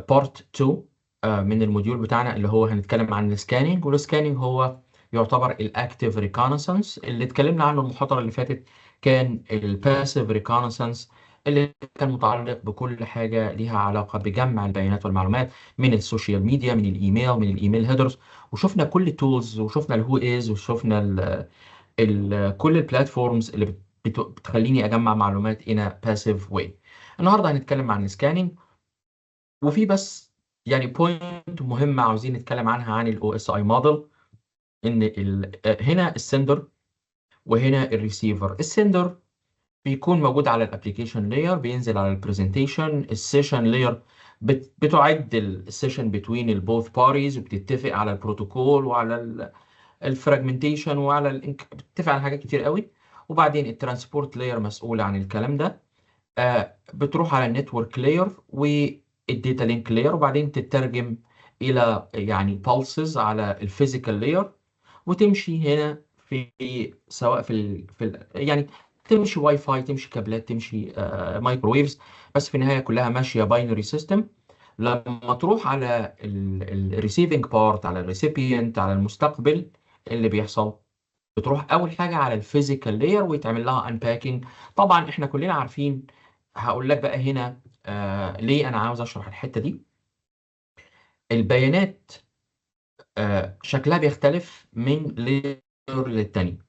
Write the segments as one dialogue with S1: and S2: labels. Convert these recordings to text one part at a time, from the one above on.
S1: بارت 2 من الموديول بتاعنا اللي هو هنتكلم عن السكاننج. والسكاننج هو يعتبر الاكتيف ريكونسانس اللي اتكلمنا عنه المحاضرة اللي فاتت. كان الباسيف ريكونسانس اللي كان متعلق بكل حاجة ليها علاقة بجمع البيانات والمعلومات من السوشيال ميديا، من الايميل هيدرز، وشفنا كل التولز، وشفنا الهو از، وشفنا كل البلاتفورمز اللي بتخليني اجمع معلومات in a passive way. النهارده هنتكلم عن السكاننج، وفي بس يعني بوينت مهمة عاوزين نتكلم عنها عن الاو اس اي موديل. ان هنا السندر وهنا الريسيفر. السندر بيكون موجود على الابلكيشن لاير، بينزل على البرزنتيشن. السيشن لاير بتعد السيشن بتوين البوث باريز، وبتتفق على البروتوكول وعلى الفراجمنتيشن بتتفق على حاجات كتير قوي. وبعدين الترانسبورت لاير مسؤول عن الكلام ده. بتروح على النتورك لاير والداتا لينك لاير، وبعدين تترجم الى يعني بالسز على الفيزيكال لاير، وتمشي هنا سواء يعني تمشي واي فاي، تمشي كابلات، تمشي مايكروويفز، بس في النهايه كلها ماشيه باينري سيستم. لما تروح على الريسيفنج بارت، على الريسيبيانت، على المستقبل، اللي بيحصل بتروح اول حاجه على الفيزيكال لاير ويتعمل لها انباكينج. طبعا احنا كلنا عارفين. هقول لك بقى هنا ليه انا عاوز اشرح الحته دي. البيانات شكلها بيختلف من لاير للتاني.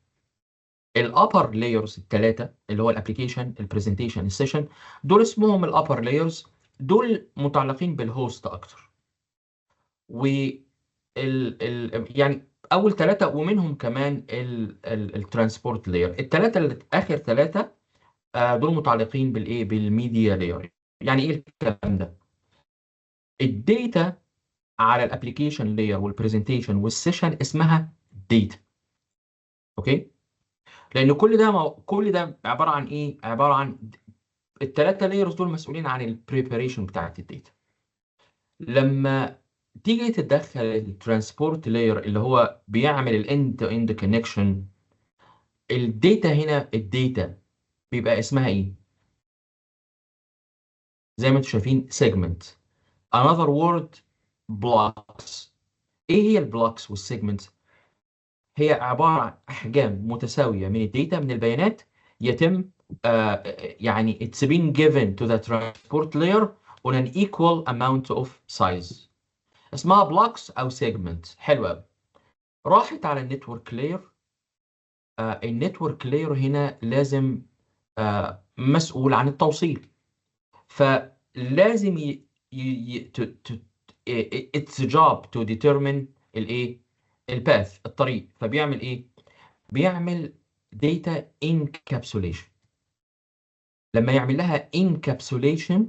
S1: الابر لايرز الثلاثه اللي هو الابلكيشن، البرزنتيشن، السيشن، دول اسمهم الابر لايرز. دول متعلقين بالهوست اكتر. و يعني اول ثلاثه، ومنهم كمان الترانسبورت لاير. الثلاثه اللي اخر ثلاثه دول متعلقين بالايه، بالميديا لاير. يعني ايه الكلام ده؟ الداتا على الابلكيشن لاير والبرزنتيشن والسيشن اسمها داتا. اوكي. لان كل ده عباره عن ايه؟ عباره عن الثلاثه لايرز دول مسؤولين عن البريباريشن بتاعت الداتا. لما تيجي تتدخل الترانسبورت لاير اللي هو بيعمل الاند تو اند كونكشن، الداتا هنا، الداتا بيبقى اسمها ايه؟ زي ما انتم شايفين سيجمنت. another word blocks. ايه هي البلوكس والسيجمنت؟ هي عباره عن احجام متساويه من الداتا، من البيانات، يتم يعني it's been given to the transport layer on an equal amount of size. اسمها بلوكس او سيجمنت. حلو قوي. راحت على النتورك لاير. النتورك لاير هنا لازم مسؤول عن التوصيل. فلازم its job to determine الايه، الباث، الطريق. فبيعمل ايه؟ بيعمل data encapsulation. لما يعمل لها encapsulation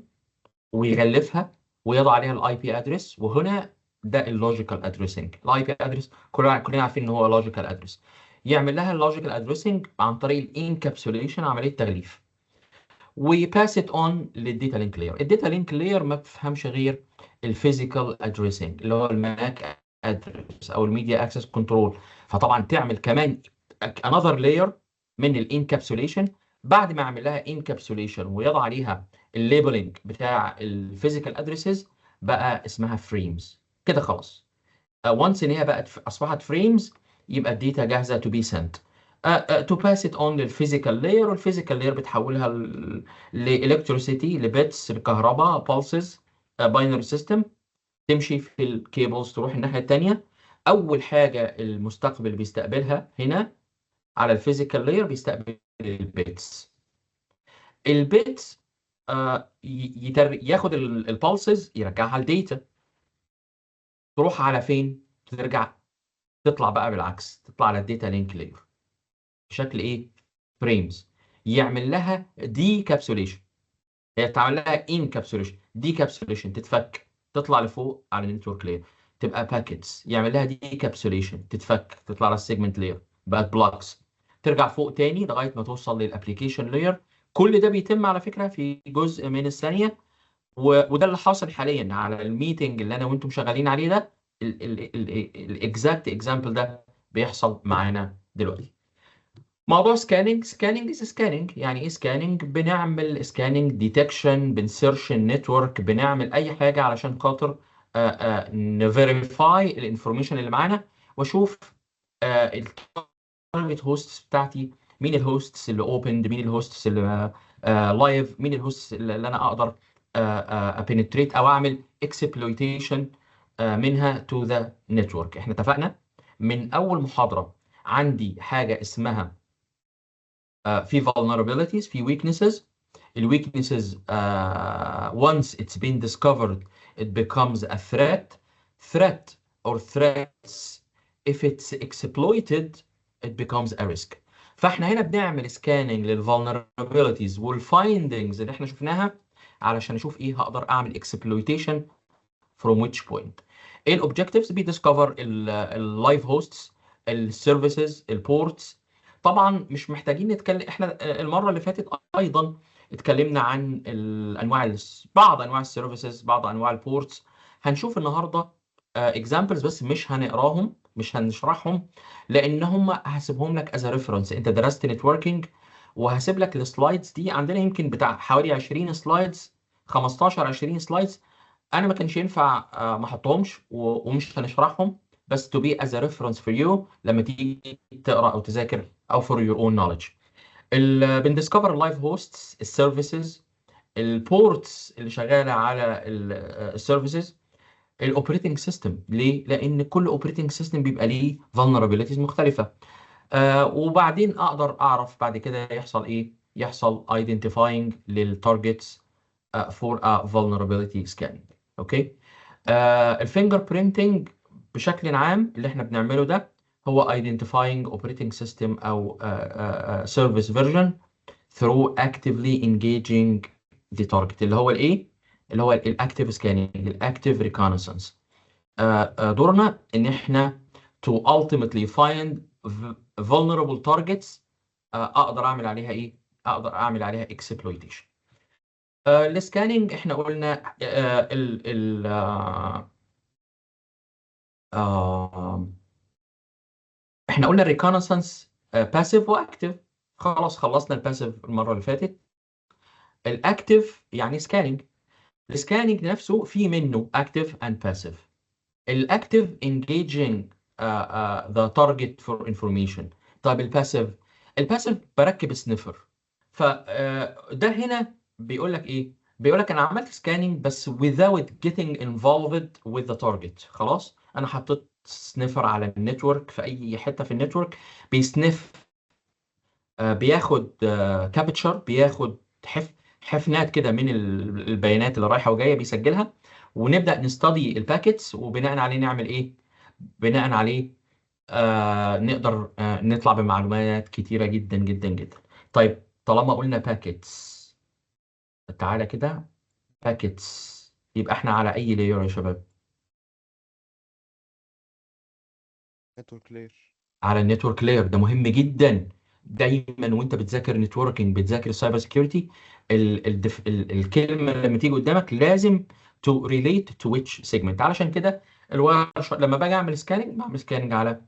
S1: ويغلفها ويضع عليها الاي بي ادرس، وهنا ده اللوجيكال ادريسنج. الاي بي ادرس كلنا عارفين ان هو لوجيكال ادرس. يعمل لها اللوجيكال ادريسنج عن طريق الانكابسوليشن، عمليه تغليف، وباس ات اون للداتا لينك لاير. الداتا لينك لاير ما بتفهمش غير الفيزيكال ادريسنج اللي هو الماك ادرس او الميديا اكسس كنترول. فطبعا تعمل كمان انذر لاير من الانكابسوليشن. بعد ما اعمل لها انكابسوليشن ويضع عليها الليبلنج بتاع الفيزيكال ادريسز، بقى اسمها فريمز. كده خلاص. وانس ان هي بقت اصبحت فريمز، يبقى الداتا جاهزه تو بي سنت تو باس ات اون للفيزيكال لاير. والفيزيكال لاير بتحولها لالكتريسيتي، لبيتس، لكهرباء، بالسز، باينري سيستم، تمشي في الكيبلز تروح الناحيه الثانيه. اول حاجه المستقبل بيستقبلها هنا على الفيزيكال لاير بيستقبل البيتس. البيتس ياخد البالسز يرجعها لديتا. تروح على فين؟ ترجع تطلع بقى بالعكس، تطلع على الداتا لينك لاير بشكل ايه؟ فريمز. يعمل لها دي كابسوليشن. هي تعمل لها ان كابسوليشن، دي كابسوليشن، تتفك، تطلع لفوق على النتورك لاير، تبقى باكيتس. يعمل لها دي كابسوليشن، تتفك، تطلع على السيجمنت لاير، بقت بلوكس، ترجع فوق تاني لغايه ما توصل للابلكيشن لاير. كل ده بيتم على فكره في جزء من الثانيه. وده اللي حاصل حاليا على الميتنج اللي انا وانتم شغالين عليه ده. الاكزاكت اكزامبل ده بيحصل معانا دلوقتي. موضوع سكاننج از سكاننج. يعني ايه سكاننج؟ بنعمل سكاننج ديتكشن، بنسيرش النتورك، بنعمل اي حاجه علشان خاطر نفيريفاي الانفورميشن اللي معانا، واشوف التارجت هوستس بتاعتي، مين الهوستس اللي اوبند، مين الهوستس اللي لايف، مين الهوستس اللي انا اقدر ابنتريت او اعمل اكسبلويتيشن منها تو ذا نتورك. احنا اتفقنا من اول محاضره عندي حاجه اسمها في vulnerabilities، في weaknesses. ال weaknesses once it's been discovered it becomes a threat or threats if it's exploited it becomes a risk. فاحنا هنا بنعمل سكاننج للفولنربيلتيز والفايندنجز اللي احنا شفناها علشان اشوف ايه هقدر اعمل exploitation from which point. ايه الاوبجكتيفز؟ بيديسكفر اللايف هوستس، السيرفيسز، البورتس. طبعا مش محتاجين نتكلم، احنا المره اللي فاتت ايضا اتكلمنا عن بعض انواع السيرفيسز، بعض انواع البورتس. هنشوف النهارده اكزامبلز بس مش هنقراهم، مش هنشرحهم، لان هم هسيبهم لك از ريفرنس. انت درست نتوركينج وهسيب لك السلايدز دي، عندنا يمكن بتاع حوالي 20 سلايدز، 15 20 سلايدز. انا ما كانش ينفع ما احطهمش ومش هنشرحهم، بس to be as a reference for you لما تيجي تقرا او تذاكر او for your own knowledge. بندسكفر اللايف هوستس، السيرفيسز، البورتس اللي شغاله على السيرفيسز، الاوبريتنج سيستم. ليه؟ لان كل اوبريتنج سيستم بيبقى ليه vulnerabilities مختلفه. وبعدين اقدر اعرف بعد كده يحصل ايه؟ يحصل identifying للتارجتس for a vulnerability scanning. اوكي. الفينجر برينتنج بشكل عام اللي احنا بنعمله ده هو identifying operating system او service version through actively engaging the target، اللي هو الايه؟ اللي هو الاكتيف سكاننج، الاكتيف ريكونسانس. دورنا ان احنا to ultimately find vulnerable targets اقدر اعمل عليها ايه؟ اقدر اعمل عليها exploitation. السكاننج احنا قلنا ال ال احنا قلنا الريكونسانس باسيف واكتيف. خلاص خلصنا الباسيف المره اللي فاتت. الاكتيف يعني سكاننج. السكاننج نفسه في منه اكتيف اند باسيف. الاكتيف engaging the target for information. طيب الباسيف بركب سنيفر. فده هنا بيقول لك ايه؟ بيقول لك انا عملت سكاننج بس without getting involved with the target. خلاص انا حطيت سنيفر على النتورك في اي حته في النتورك، بيسنف، بياخد كابتشر، بياخد حفنات كده من البيانات اللي رايحه وجايه بيسجلها، ونبدا نستدي الباكيتس، وبناء عليه نعمل ايه؟ بناء عليه نقدر نطلع بمعلومات كتيره جدا جدا جدا. طيب طالما قلنا باكيتس، تعالى كده باكيتس، يبقى احنا على اي لاير يا شباب؟
S2: نتورك لاير.
S1: على النتورك لاير. ده مهم جدا. دايما وانت بتذاكر نتوركينج، بتذاكر سايبر سكيورتي، الكلمه لما تيجي قدامك لازم تو ريليت تو ويتش سيجمنت. علشان كده لما باجي اعمل سكاننج بعمل سكاننج على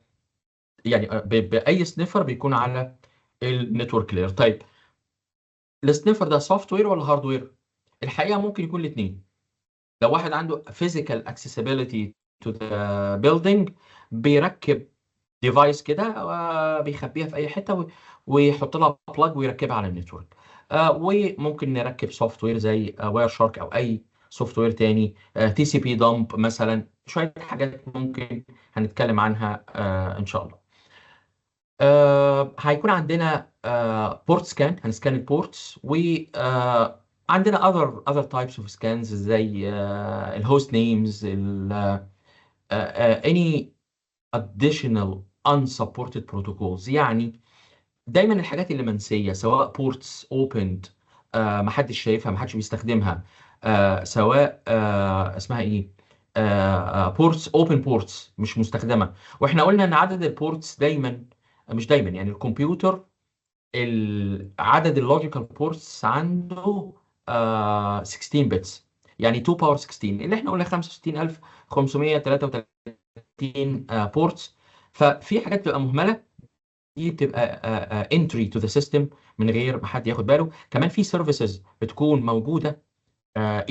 S1: يعني باي سنيفر بيكون على النتورك لاير. طيب السنيفر ده سوفت وير ولا هاردوير؟ الحقيقه ممكن يكون الاثنين. لو واحد عنده physical accessibility to the building بيركب ديفايس كده بيخبيها في اي حته ويحط لها بلاج ويركبها على النتورك. وممكن نركب سوفت وير زي واير شارك او اي سوفت وير تاني، تي سي بي دمب مثلا. شويه حاجات ممكن هنتكلم عنها ان شاء الله. هيكون عندنا بورت سكان، هنسكان البورتس، و عندنا other types of scans زي الهوست نيمز، any additional unsupported protocols. يعني دايما الحاجات اللي منسيه، سواء بورتس اوبند محدش شايفها، محدش بيستخدمها، سواء اسمها ايه، بورتس اوبن بورتس مش مستخدمه. واحنا قلنا ان عدد البورتس دايما، مش دايما يعني الكمبيوتر عدد اللوجيكال بورتس عنده 16 بتس، يعني 2 باور 16 اللي احنا قلنا 65533 بورتس. ففي حاجات بتبقى مهمله دي بتبقى entry to the system من غير ما حد ياخد باله. كمان في services بتكون موجوده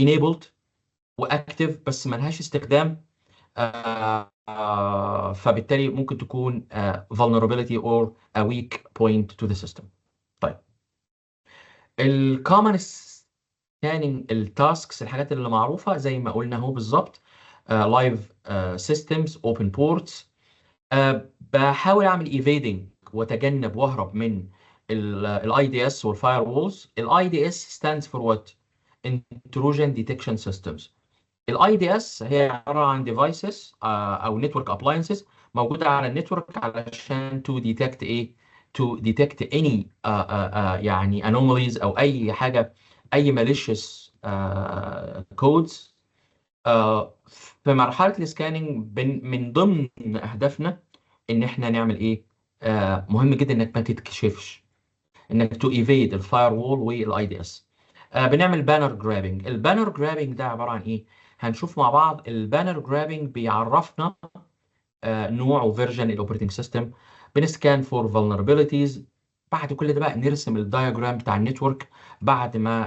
S1: enabled واكتف بس ملهاش استخدام، فبالتالي ممكن تكون vulnerability or a weak point to the system. طيب الكومن سكاننج التاسكس، الحاجات اللي معروفه زي ما قلنا اهو بالظبط، لايف سيستمز، اوبن بورتس. بحاول اعمل ايفيدنج واتجنب واهرب من الاي دي اس والفاير وولز. الاي دي اس stands for what؟ intrusion detection systems. الاي دي اس هي عباره عن ديفايسز او نتورك ابلاينسز موجوده على النتورك علشان تو ديتكت ايه؟ تو ديتكت اني يعني انوماليز او اي حاجه، اي malicious كودز. في مرحله السكاننج من ضمن اهدافنا ان احنا نعمل ايه؟ مهم جدا انك ما تتكشفش، انك تو ايفيد الفاير وول والاي دي اس. بنعمل بانر جرابنج. البانر جرابنج ده عباره عن ايه؟ هنشوف مع بعض. البانر جرابنج بيعرفنا نوع وفيرجن الاوبريتنج سيستم. بنسكان فور vulnerabilities. بعد كل ده بقى نرسم الدايجرام بتاع النتورك بعد ما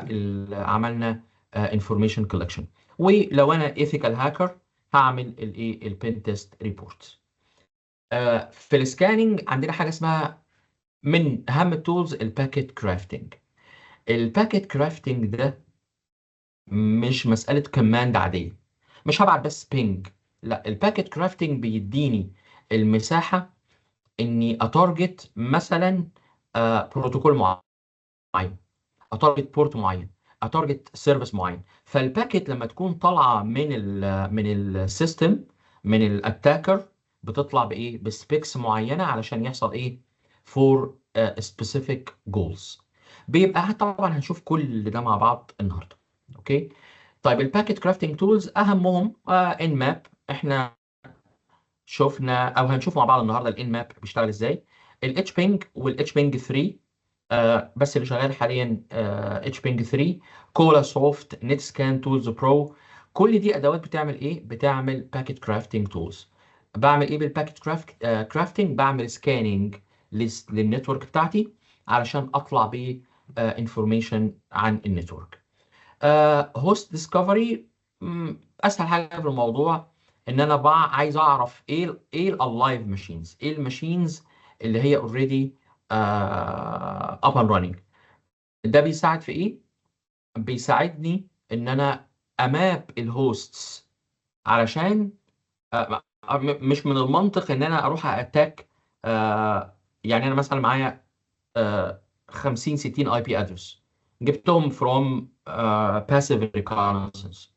S1: عملنا انفورميشن كولكشن. ولو انا ايثيكال هاكر هعمل الايه؟ البين تيست ريبورت. في السكاننج عندنا حاجه اسمها من اهم التولز الباكيت كرافتنج. الباكيت كرافتنج ده مش مساله كماند عاديه، مش هبعت بس بينج. لا، الباكيت كرافتنج بيديني المساحه اني اتارجت مثلا بروتوكول معين، اتارجت بورت معين، اتارجت سيرفيس معين. فالباكيت لما تكون طالعه من السيستم، من الاتاكر، بتطلع بايه؟ بسبيكس معينه علشان يحصل ايه؟ فور سبيسيفيك جولز. بيبقى طبعا هنشوف كل ده مع بعض النهارده. اوكي. طيب الباكيت كرافتنج تولز اهمهم ان ماب. احنا شفنا او هنشوف مع بعض النهارده الان ماب بيشتغل ازاي. الاتش بينج والاتش بينج 3، بس اللي شغال حاليا اتش بينج 3. كولا سوفت، نت سكان تولز برو. كل دي ادوات بتعمل ايه؟ بتعمل باكيت كرافتنج تولز. بعمل ايه بالباكيت كرافتنج؟ بعمل سكاننج للنتورك بتاعتي علشان اطلع ب انفورميشن عن النتورك. هوست ديسكفري، اسهل حاجه في الموضوع ان انا بقى عايز اعرف ايه الالايف ماشينز، ايه الماشينز اللي هي اوريدي اب اند راننج. ده بيساعد في ايه؟ بيساعدني ان انا اماب الهوستس علشان مش من المنطق ان انا اروح اتاك. يعني انا مثلا معايا 50 60 اي بي ادرس جبتهم from passive reconnaissance.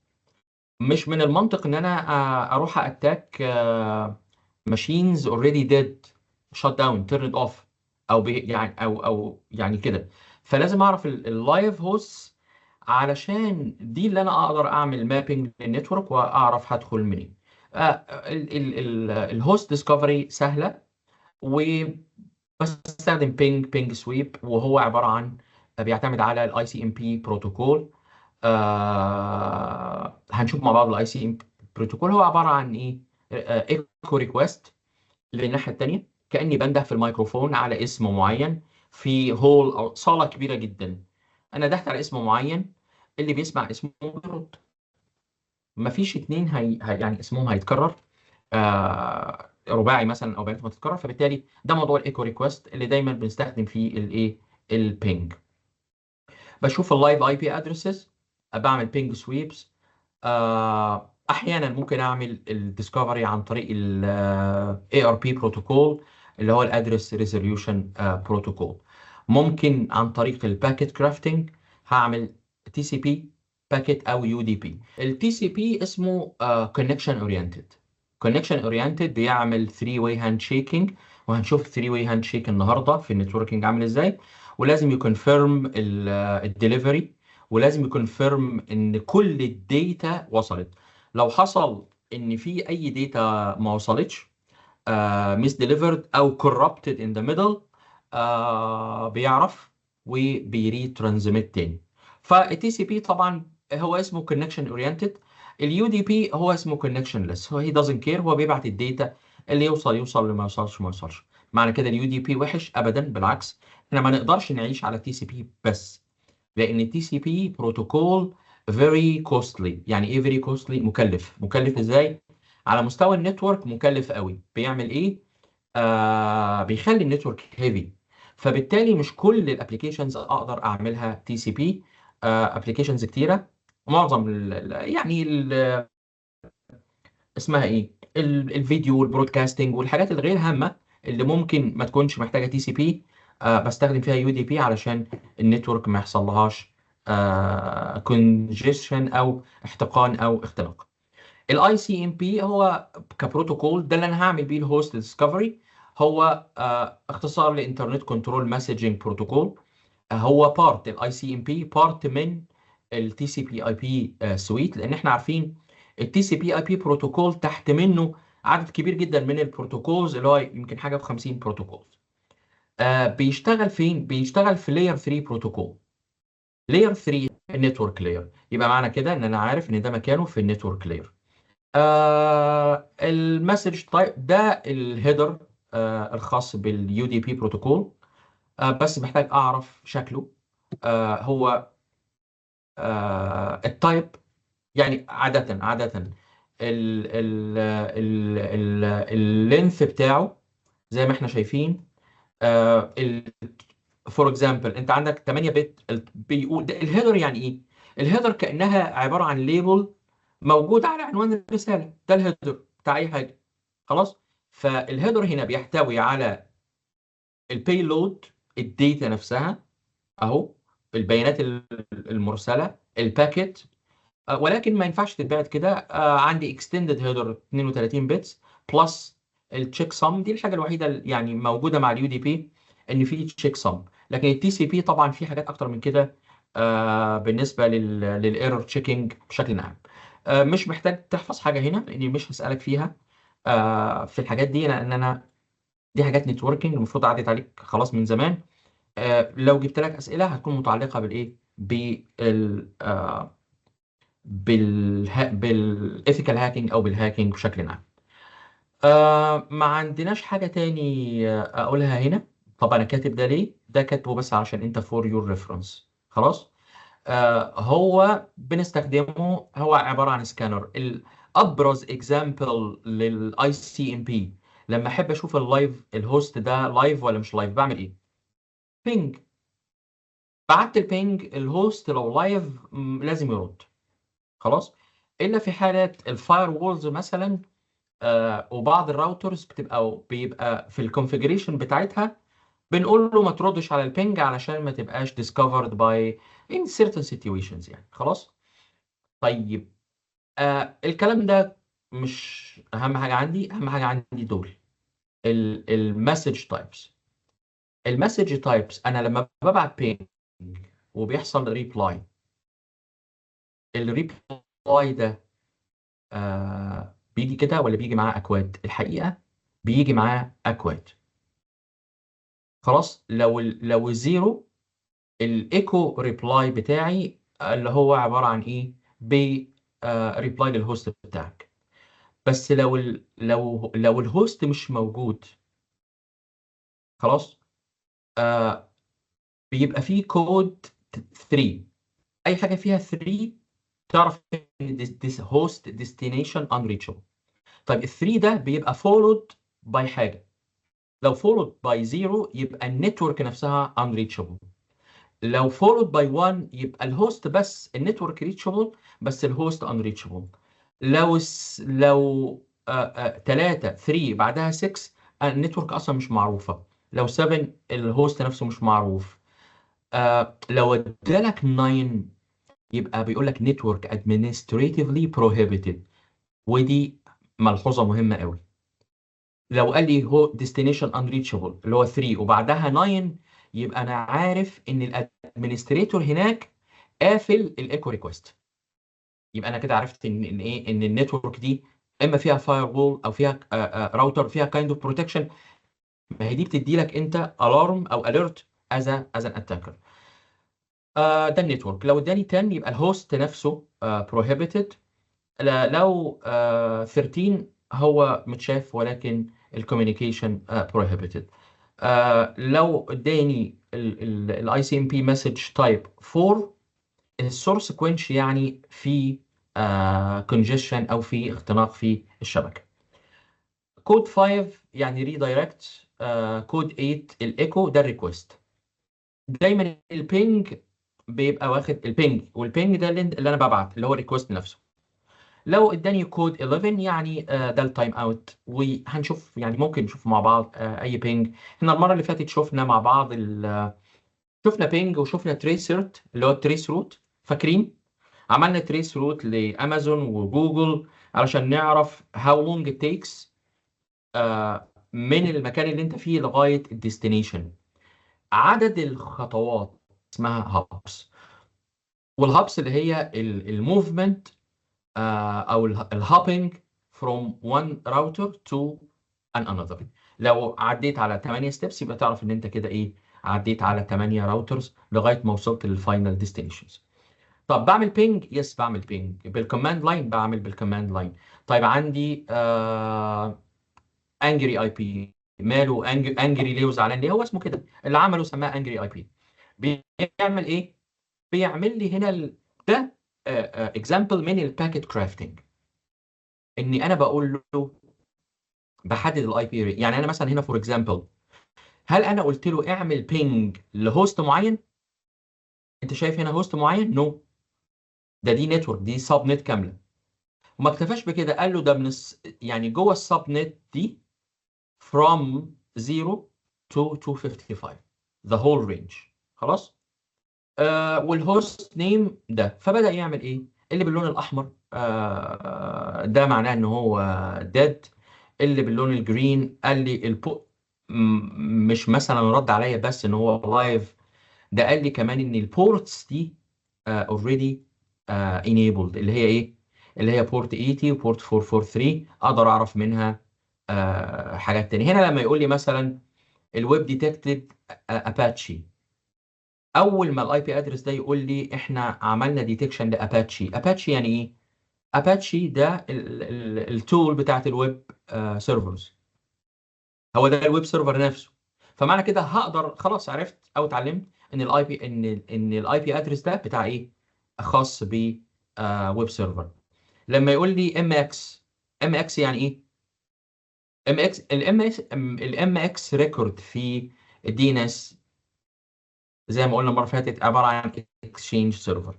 S1: مش من المنطق ان انا اروح اتاك ماشينز اوريدي ديد، شات داون، تيرند اوف، او يعني او يعني كده. فلازم اعرف اللايف هوست علشان دي اللي انا اقدر اعمل مابينج للنتورك واعرف هدخل منين. الهوست ديسكفري سهله، وبستخدم بينج سويب، وهو عباره عن بيعتمد على الاي سي ام بي بروتوكول. هنشوف مع بعض الاي سي ام بروتوكول. هو عباره عن ايه؟ ايكو ريكويست للناحيه الثانيه، كاني بنده في الميكروفون على اسم معين في هول او صاله كبيره جدا. انا دهت على اسم معين، اللي بيسمع اسمه بيرد. مفيش اتنين يعني اسمهم هيتكرر رباعي مثلا او بيانات تتكرر. فبالتالي ده موضوع الايكو ريكويست اللي دايما بنستخدم فيه الايه؟ البينج. بشوف اللايف اي بي ادرسز، بعمل بينج سويبس. احيانا ممكن اعمل الديسكفري عن طريق ال ARP بروتوكول اللي هو الادرس ريزوليوشن بروتوكول. ممكن عن طريق الباكيت كرافتنج هعمل تي سي بي باكيت او يو دي بي. التي سي بي اسمه كونكشن اورينتد. كونكشن اورينتد بيعمل 3 واي هاند شيكينج، وهنشوف 3 واي هاند شيك النهارده في النتوركينج عامل ازاي. ولازم يكونفيرم الدليفري، ولازم يكونفيرم ان كل الداتا وصلت. لو حصل ان في اي داتا ما وصلتش، ميس ديليفرد او كورربتد ان ذا ميدل، بيعرف وبيري ترانزميت تاني. فالتي سي بي طبعا هو اسمه كونكشن اورينتد. اليو دي بي هو اسمه كونكشن ليس. هو هي دازنت كير، هو بيبعت الداتا، اللي يوصل يوصل، اللي ما يوصلش ما يوصلش. معنى كده اليو دي بي وحش؟ ابدا، بالعكس. احنا ما نقدرش نعيش على تي سي بي بس، لان التي سي بي بروتوكول very costly. يعني ايه very costly؟ مكلف ازاي؟ على مستوى النتورك مكلف قوي. بيعمل ايه؟ بيخلي النتورك هيفي، فبالتالي مش كل الابلكيشنز اقدر اعملها تي سي بي. ابلكيشنز كتيره، معظم اسمها ايه، الفيديو والبرودكاستنج والحاجات الغير هامه اللي ممكن ما تكونش محتاجه تي سي بي، بستخدم فيها يو دي بي علشان النتورك ما يحصلهاش كونجيشن او احتقان او اختناق. الاي سي ام بي هو كبروتوكول، ده اللي انا هعمل بيه الهوست ديسكفري. هو اختصار لانترنت كنترول مسجنج بروتوكول. هو بارت الاي سي ام بي، بارت من التي سي بي اي بي سويت، لان احنا عارفين التي سي بي اي بي بروتوكول تحت منه عدد كبير جدا من البروتوكولز، اللي هو يمكن حاجه ب 50 بروتوكول. بيشتغل فين؟ بيشتغل في لاير 3 بروتوكول. لاير 3 النتورك لاير، يبقى معنى كده ان انا عارف ان ده مكانه في النتورك لاير. المسج تايب ده الهيدر الخاص باليو دي بي بروتوكول. بس محتاج اعرف شكله. هو التايب، يعني عادة اللينث بتاعه زي ما احنا شايفين. فور اكزامبل انت عندك 8 بت، بيقول ده الهيدر. يعني ايه الهيدر؟ كانها عباره عن ليبل موجود على عنوان الرساله، ده الهيدر بتاع اي حاجه. خلاص. فالهيدر هنا بيحتوي على البيلود، الداتا نفسها اهو، البيانات المرسله، الباكيت. ولكن ما ينفعش تتبعت كده. عندي اكستندد هيدر 32 بتس بلس التشيك سم. دي الحاجه الوحيده يعني موجوده مع اليو دي بي، ان في تشيك سم. لكن التي سي بي طبعا في حاجات اكتر من كده بالنسبه للايرور تشيكينج بشكل عام. مش محتاج تحفظ حاجه هنا، لاني مش هسالك فيها في الحاجات دي، لان انا دي حاجات نتوركينج المفروض عدت عليك خلاص من زمان. لو جبت لك اسئله هتكون متعلقه بالايه، بالايثيكال هاكينج او بالهاكينج بشكل عام. ما عندناش حاجه تاني اقولها هنا. طب انا كاتب ده ليه؟ ده كاتبه بس عشان انت فور يور ريفرنس. خلاص. هو بنستخدمه، هو عباره عن سكانر. الابرز اكزامبل للاي سي ام بي، لما احب اشوف اللايف، الهوست ده لايف ولا مش لايف، بعمل ايه؟ بينج. بعت البينج، الهوست لو لايف لازم يرد. خلاص. الا في حالات الفاير وولز مثلا، وبعض الراوترز بيبقى في الكونفيجريشن بتاعتها بنقول له ما تردش على البينج علشان ما تبقاش discovered by in certain situations يعني. خلاص. طيب الكلام ده مش اهم حاجه عندي. اهم حاجه عندي دول المسج تايبس. المسج تايبس انا لما ببعت بينج وبيحصل ريبلاي، الريبلاي ده بيجي كده ولا بيجي معاه اكواد؟ الحقيقه بيجي معاه اكواد. خلاص. لو زيرو، الايكو ريبلاي بتاعي اللي هو عباره عن ايه؟ بي ريبلاي للهوست بتاعك. بس لو الهوست مش موجود، خلاص، آه بيبقى فيه كود 3. اي حاجه فيها 3 تعرف ان this host destination unreachable. طيب ال 3 ده بيبقى followed by حاجه. لو followed by 0 يبقى النتورك نفسها unreachable. لو followed by 1 يبقى الهوست بس النتورك reachable، بس الهوست unreachable. لو 3 بعدها 6 النتورك اصلا مش معروفه. لو 7 الهوست نفسه مش معروف. لو ادالك 9 يبقى بيقول لك network administratively prohibited. ودي ملحوظه مهمه قوي. لو قال لي هو destination unreachable اللي هو 3 وبعدها 9، يبقى انا عارف ان الادمنستريتور هناك قافل الايكو ريكوست. يبقى انا كده عرفت ان ايه، ان النتورك دي اما فيها فاير وول او فيها راوتر فيها كايند اوف بروتكشن. ما هي دي بتدي لك انت الارم او اليرت از ان اتاكر. ده النتورك. لو اداني 10 يبقى الهوست نفسه prohibited. لو 13 هو متشاف ولكن الكوميونيكيشن prohibited. لو اداني الاي سي ام بي مسج تايب 4، السورس كوينش يعني في كونجيشن او في اختناق في الشبكه. كود 5 يعني ريدايركت. كود 8 الايكو ده الريكوست. دايما البينج بيبقى واخد البينج، والبينج ده اللي انا ببعت اللي هو الريكوست نفسه. لو اداني كود 11 يعني ده التايم اوت. وهنشوف يعني ممكن نشوف مع بعض اي بينج. احنا المره اللي فاتت شفنا مع بعض شفنا بينج وشفنا تريسرت اللي هو التريس روت، فاكرين؟ عملنا تريس روت لامازون وجوجل علشان نعرف how long it takes من المكان اللي انت فيه لغايه الديستنيشن. عدد الخطوات اسمها هابس. والهابس اللي هي الموفمنت او الهوبينج from one router to another. لو عديت على 8 ستيبس يبقى تعرف ان انت كده ايه، عديت على 8 راوترز لغايه ما وصلت للفاينل ديستنيشنز. طب بعمل بينج؟ يس بعمل بينج بالكوماند لاين، بعمل بالكوماند لاين. طيب عندي انجري اي بي. ماله انجري ليه وزعلان ليه؟ هو اسمه كده، اللي عمله سماه انجري اي بي. بيعمل ايه؟ بيعمل لي هنا ده اكزامبل من الباكيت كرافتنج. اني انا بقول له بحدد الاي بي. يعني انا مثلا هنا فور اكزامبل، هل انا قلت له اعمل بينج لهوست معين؟ انت شايف هنا هوست معين؟ نو. ده دي نتورك، دي سب نت كامله. وما اكتفاش بكده، قال له ده من يعني جوه السب نت دي from 0 to 255 the whole range. خلاص. والهوست نيم ده. فبدأ يعمل ايه؟ اللي باللون الاحمر ده معناه ان هو ديد. اللي باللون الجرين قال لي مش مثلا رد عليا بس ان هو لايف، ده قال لي كمان ان البورتس دي اوريدي enabled. اللي هي ايه؟ اللي هي بورت 80 وبورت 443. اقدر اعرف منها حاجات تانية. هنا لما يقول لي مثلا الويب ديتكتد اباتشي، اول ما الاي بي ادرس ده يقول لي احنا عملنا ديتكشن لاباتشي. اباتشي يعني ايه؟ اباتشي ده التول بتاعت الويب سيرفرز. هو ده الويب سيرفر نفسه. فمعنى كده هقدر خلاص عرفت او اتعلمت ان الاي بي ان الاي بي ادرس ده بتاع ايه؟ خاص ب ويب سيرفر. لما يقول لي ام اكس، ام اكس يعني ايه؟ ام اكس الام اكس ريكورد في الدي ان اس زي ما قلنا المره اللي فاتت عباره عن اكسشينج سيرفر.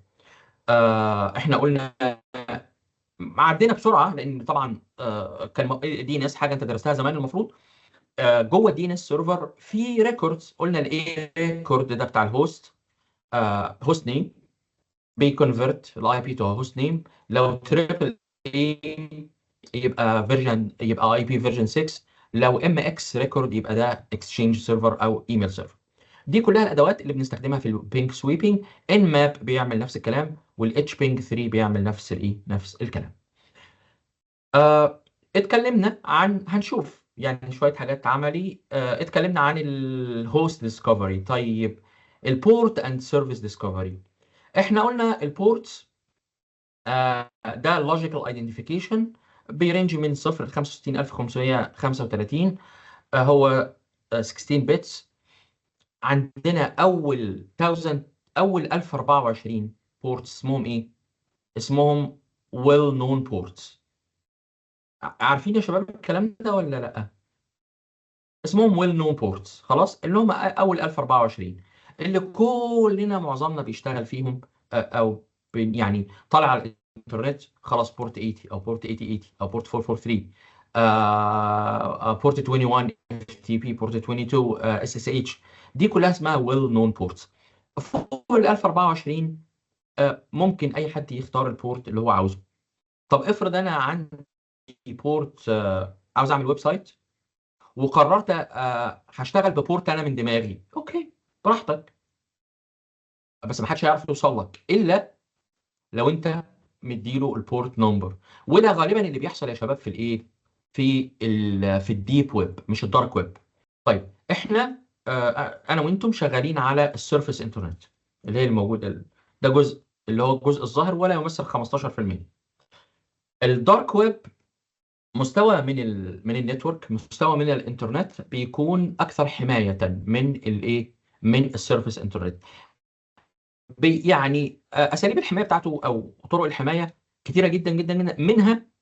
S1: احنا قلنا عدينا بسرعه لان طبعا كان دي ان اس حاجه انت درستها زمان المفروض. جوه الدي ان اس سيرفر في ريكوردز. قلنا الايه ريكورد ده بتاع الهوست، هوست نيم بيكونفرت الاي بي تو هوست نيم. لو تريبل اي يبقى فيرجن، يبقى اي بي فيرجن 6. لو ام اكس ريكورد يبقى ده اكسشينج سيرفر او ايميل سيرفر. دي كلها الادوات اللي بنستخدمها في البينج سويبنج. ان ماب بيعمل نفس الكلام، والاتش بينج 3 بيعمل نفس الايه، نفس الكلام. اتكلمنا عن، هنشوف يعني شويه حاجات عملي. اتكلمنا عن الهوست ديسكفري. طيب البورت اند سيرفيس ديسكفري. احنا قلنا البورتس ده اللوجيكال ايدنتيفيكيشن بيرنج من 0 ل 65535. هو 16 بيتس. عندنا اول 1000، اول 1024 بورتس اسمهم ايه؟ اسمهم ويل نون بورتس. عارفين يا شباب الكلام ده ولا لا؟ اسمهم ويل نون بورتس. خلاص، اللي هم اول 1024 اللي كلنا معظمنا بيشتغل فيهم او يعني طالع على الانترنت خلاص. بورت 80 او بورت 8080 او بورت 443 بورت 21 اف تي بي، بورت 22 اس اس اتش. دي كلها اسمها ويل نون بورتس. فوق ال 1024 ممكن اي حد يختار البورت اللي هو عاوزه. طب افرض انا عندي بورت عاوز اعمل ويب سايت وقررت هشتغل ببورت انا من دماغي. اوكي، براحتك، بس ما حدش هيعرف يوصل لك الا لو انت مديله البورت نمبر. وده غالبا اللي بيحصل يا شباب في الايه، في الديب ويب مش الدارك ويب. طيب احنا انا وانتم شغالين على السيرفيس انترنت اللي هي الموجوده. ده جزء اللي هو الجزء الظاهر ولا يمثل 15%. الدارك ويب مستوى من النتورك، مستوى من الانترنت بيكون اكثر حمايه من الايه، من السيرفيس انترنت. يعني اساليب الحمايه بتاعته او طرق الحمايه كتيره جدا جدا جدا.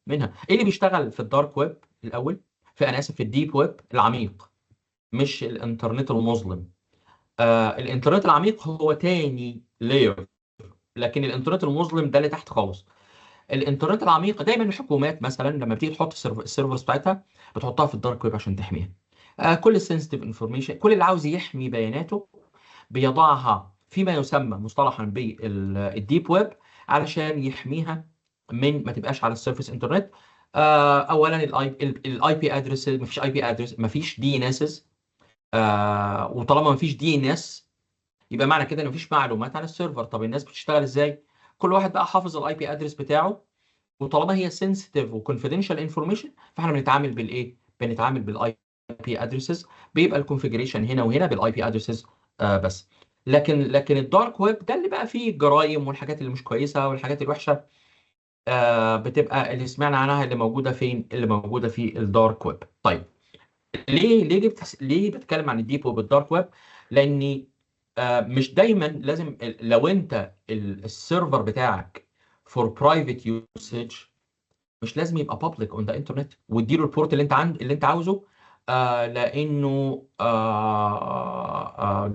S1: منها ايه اللي بيشتغل في الدارك ويب الاول، في انا اسف في الديب ويب العميق، مش الانترنت المظلم. الانترنت العميق هو تاني لاير، لكن الانترنت المظلم ده اللي تحت خالص. الانترنت العميق دايما الحكومات مثلا لما بتيجي تحط السيرفرز بتاعتها بتحطها في الدارك ويب عشان تحميها. كل السنسيتيف انفورميشن، كل اللي عاوز يحمي بياناته بيضعها فيما يسمى مصطلحا بالديب ويب علشان يحميها من ما تبقاش على السيرفيس انترنت. اولا الاي بي ادرس، مفيش اي بي ادرس، مفيش دي ان اس. وطالما مفيش دي ان اس يبقى معنى كده ان مفيش معلومات عن السيرفر. طب الناس بتشتغل ازاي؟ كل واحد بقى حافظ الاي بي ادرس بتاعه، وطالما هي سنسيتيف وكونفيدنشال انفورميشن فاحنا بنتعامل بالايه؟ بنتعامل بالاي بي ادرسز. بيبقى الكونفيجريشن هنا وهنا بالاي بي ادرسز بس. لكن الدارك ويب ده اللي بقى فيه الجرايم والحاجات اللي مش كويسه والحاجات الوحشه، بتبقى اللي سمعنا عنها اللي موجوده فين؟ اللي موجوده في الدارك ويب. طيب ليه بتكلم عن الديب ويب والدارك ويب؟ لاني مش دايما لازم لو انت السيرفر بتاعك فور برايفت يوسج مش لازم يبقى بابليك اون ذا انترنت وتديله البورت اللي انت عاوزه، لانه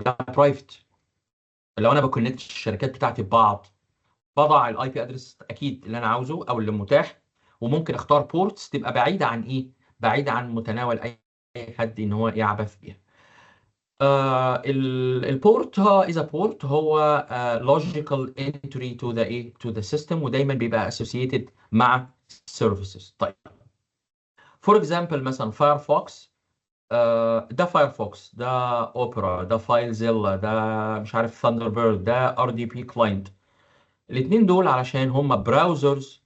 S1: ده برايفت. لو انا بكونكت الشركات بتاعتي ببعض بضع الاي بي ادرس اكيد اللي انا عاوزه او اللي متاح، وممكن اختار بورتس تبقى بعيده عن ايه؟ بعيده عن متناول اي حد ان هو يعبث بيها. البورت از بورت هو لوجيكال انتري تو ذا ايه، تو ذا سيستم، ودايما بيبقى اسوسييتد مع سيرفيسز. طيب فور اكزامبل مثلا فايرفوكس، ده فايرفوكس، ده اوبرا، ده فايلزيلا، ده مش عارف ثاندر بيرد، ده ار دي بي كلاينت. الاثنين دول علشان هم براوزرز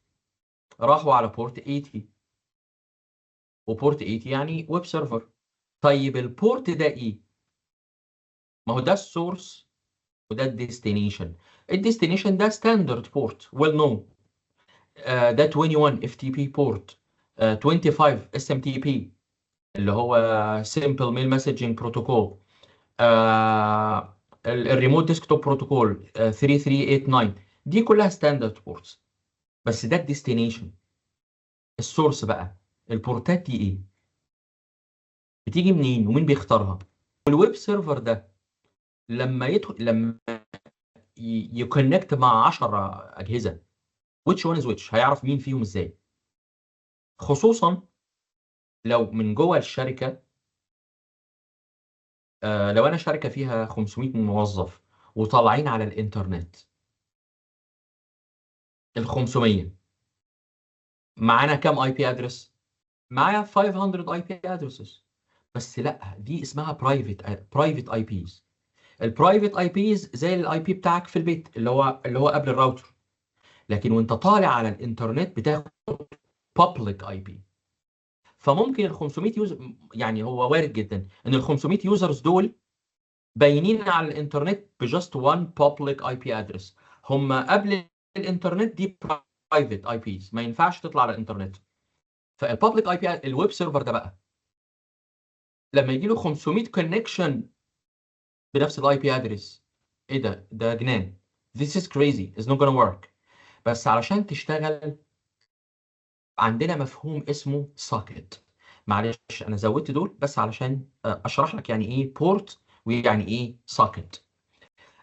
S1: راحوا على بورت 80، وبورت 80 يعني ويب سيرفر. طيب البورت ده ايه؟ ما هو ده السورس وده الديستنيشن. الديستنيشن ده ستاندرد بورت ويل نون، ده 21 اف تي بي بورت، 25 اس ام تي بي اللي هو سمبل ميل مسجنج بروتوكول، الريموت ديسكتوب بروتوكول 3389. دي كلها ستاندرد بورتس، بس ده الديستنيشن. السورس بقى، البورتات دي ايه؟ بتيجي منين ومين بيختارها؟ والويب سيرفر ده لما يدخل، لما يكونكت مع 10 اجهزه، which one is which؟ هيعرف مين فيهم ازاي؟ خصوصا لو من جوه الشركه. لو انا شركه فيها 500 موظف وطالعين على الانترنت، ال 500 معانا كام اي بي ادرس؟ معايا 500 اي بي ادرسز. بس لا، دي اسمها برايفت اي بيز. البرايفت اي بيز زي الاي بي بتاعك في البيت اللي هو قبل الراوتر، لكن وانت طالع على الانترنت بتاخد بابليك اي بي. فممكن ال 500 يوزر، يعني هو وارد جدا ان ال 500 يوزرز دول باينين على الانترنت بجاست وان بابليك اي بي ادرس. هم قبل الانترنت دي برايفت اي بيز ما ينفعش تطلع على الانترنت. فالبابليك اي بي الويب سيرفر ده بقى لما يجي له 500 كونكشن بنفس الاي بي ادرس، ايه ده جنان. This is crazy, it's not gonna work. بس علشان تشتغل عندنا مفهوم اسمه socket. معلش انا زودت دول بس علشان اشرح لك يعني ايه بورت ويعني ايه socket.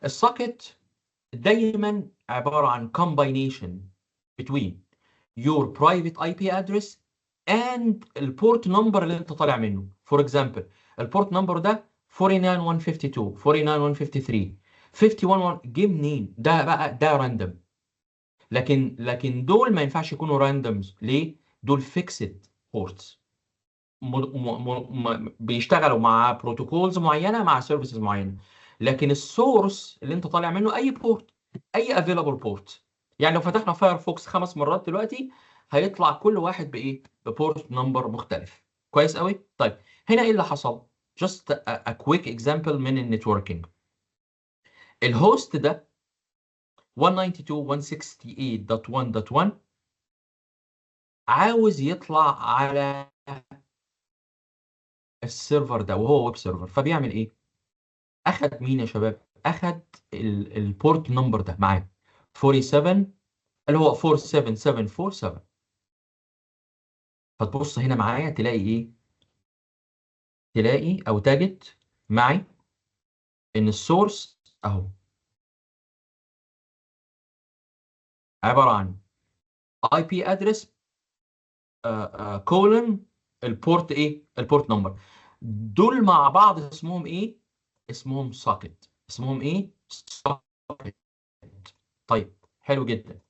S1: السوكت دايما عبارة عن combination between your private IP address and البورت نمبر اللي انت طالع منه. فور اكزامبل البورت نمبر ده 49152 49153 511 جه منين؟ ده بقى ده راندوم. لكن دول ما ينفعش يكونوا راندومز. ليه؟ دول فيكسد بورتس، بيشتغلوا مع بروتوكولز معينه مع سيرفيسز معينه. لكن السورس اللي انت طالع منه اي بورت، اي افيلابل بورت. يعني لو فتحنا فايرفوكس 5 مرات دلوقتي هيطلع كل واحد بايه؟ ببورت نمبر مختلف. كويس قوي. طيب هنا ايه اللي حصل؟ just a quick example من النتوركينج. الهوست ده 192.168.1.1 عاوز يطلع على السيرفر ده وهو ويب سيرفر، فبيعمل ايه؟ اخد مين يا شباب؟ اخد البورت نمبر ده معاه 47 اللي هو 47747. فتبص هنا معايا تلاقي ايه؟ تلاقي او تجد معي ان السورس اهو عباره عن اي بي ادرس كولن البورت ايه؟ البورت نمبر. دول مع بعض اسمهم ايه؟ اسمهم سوكت. اسمهم ايه؟ سوكت. طيب حلو جدا.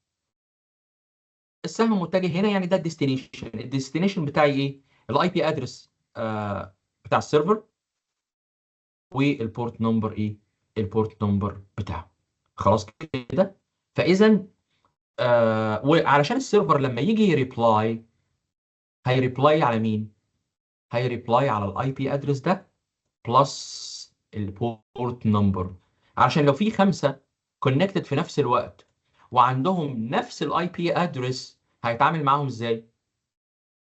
S1: السهم متجه هنا، يعني ده الديستنيشن. الديستنيشن بتاعي ايه؟ الاي بي ادرس بتاع السيرفر، والبورت نمبر ايه؟ البورت نمبر بتاعه. خلاص كده. فاذا وعلشان السيرفر لما يجي يريبلاي، هيريبلاي على مين؟ هيريبلاي على الاي بي ادرس ده بلس البورت نمبر. عشان لو في خمسه كونكتد في نفس الوقت وعندهم نفس الاي بي ادرس، هيتعامل معاهم ازاي؟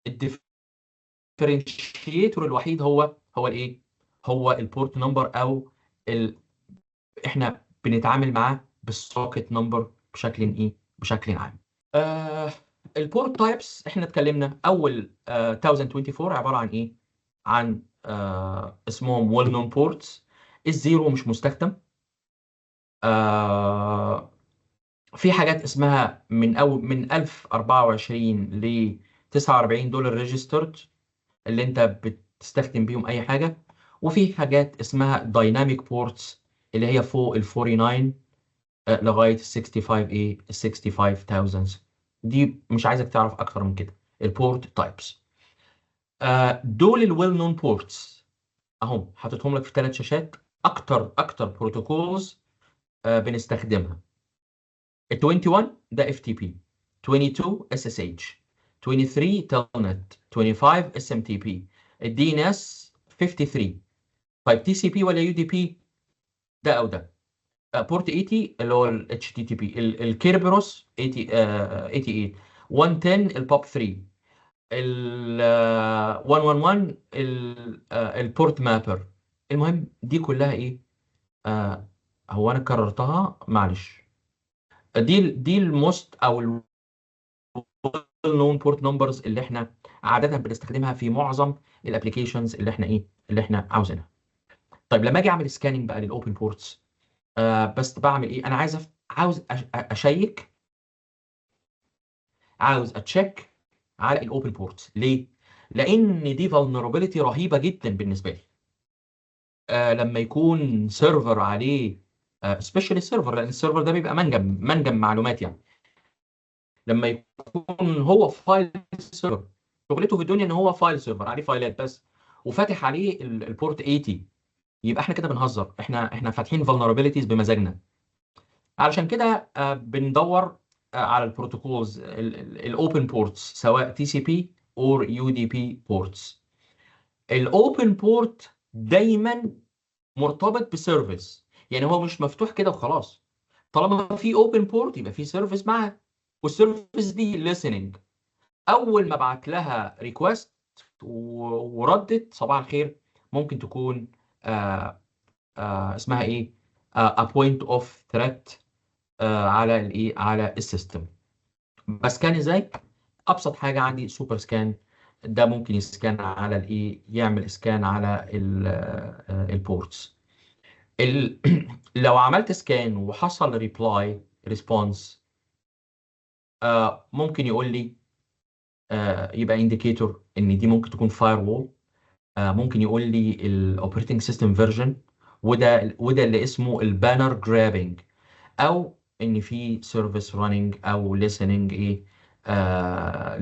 S1: الديفرنشيتور الوحيد هو الايه؟ هو البورت نمبر، او ال... احنا بنتعامل معاه بالسوكت نمبر بشكل ايه؟ بشكل عام. آه البورت تايبس احنا اتكلمنا. اول 1024 عباره عن ايه؟ عن اسمهم ويل نون بورتس. الزيرو مش مستخدم. آه في حاجات اسمها من 1024 ل 49 دول ريجسترد، اللي انت بتستخدم بيهم اي حاجه. وفي حاجات اسمها دايناميك بورتس اللي هي فوق ال 49 لغايه ال 65 ايه؟ ال 65000. دي مش عايزك تعرف اكتر من كده. البورت تايبس دول الويل نون بورتس اهم، حاططهم لك في ثلاث شاشات. اكتر بروتوكولز بنستخدمها: ال 21 ده اف تي بي، 22 اس اس اتش، 23 تلنت، 25 اس ام تي بي، الدي ان اس 53. طيب تي سي بي ولا يو دي بي؟ ده او ده. بورت 80 اللي هو الاتش تي تي بي، الكيربروس 80 88، 110 البوب 3، ال 111 البورت مابر. المهم دي كلها ايه؟ هو انا كررتها معلش. دي الموست او نون بورت نمبرز اللي احنا عاده بنستخدمها في معظم الابلكيشنز اللي احنا ايه؟ اللي احنا عاوزينها. طيب لما اجي اعمل سكاننج بقى للاوبن بورتس، بس بعمل ايه؟ انا عاوز اشيك، عاوز اتشيك على الاوبن بورتس. ليه؟ لان دي vulnerability رهيبه جدا بالنسبه لي. لما يكون سيرفر عليه سبيشال سيرفر، لان السيرفر ده بيبقى منجم معلومات يعني. لما يكون هو فايل سيرفر، شغلته في الدنيا ان هو فايل سيرفر عليه فايلات بس، وفاتح عليه البورت 80، يبقى احنا كده بنهزر. احنا فاتحين vulnerabilities بمزاجنا. علشان كده بندور على البروتوكولز الاوبن بورتس، سواء تي سي بي اور يو دي بي بورتس. الاوبن بورت دايما مرتبط بسيرفيس، يعني هو مش مفتوح كده وخلاص. طالما في اوبن بورت يبقى في سيرفيس معاه، والسيرفيس دي listening. اول ما ابعت لها ريكوست وردت صباح الخير، ممكن تكون اسمها ايه؟ a point of threat على الايه؟ على السيستم. بسكان ازاي؟ ابسط حاجه عندي سوبر سكان. ده ممكن يسكان على الايه؟ يعمل سكان على البورتس. لو عملت سكان وحصل ريبلاي ريسبونس، ممكن يقول لي يبقى انديكيتور ان دي ممكن تكون فاير وول. ممكن يقول لي الاوبريتنج سيستم فيرجن، وده اللي اسمه البانر جرابنج، او ان في سيرفيس راننج او listening ايه؟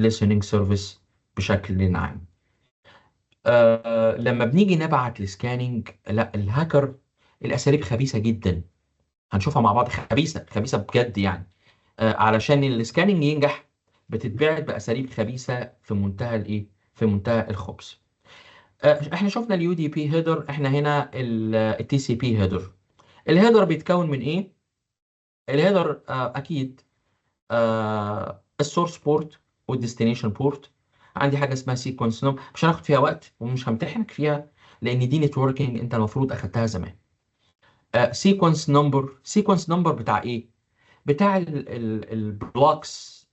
S1: listening سيرفيس بشكل عام. لما بنيجي نبعت السكاننج، لا الهاكر الاساليب خبيثه جدا. هنشوفها مع بعض، خبيثه خبيثه بجد يعني. علشان السكاننج ينجح بتتبعت باساليب خبيثه في منتهى الايه؟ في منتهى الخبث. احنا شفنا اليو دي بي هيدر، احنا هنا التي سي بي هيدر. الهيدر بيتكون من ايه؟ الهيدر اكيد السورس بورت والديستنيشن بورت. عندي حاجه اسمها سيكونس نمبر، مش هناخد فيها وقت ومش همتحنك فيها لان دي نتوركينج انت المفروض اخدتها زمان. سيكونس نمبر بتاع ايه؟ بتاع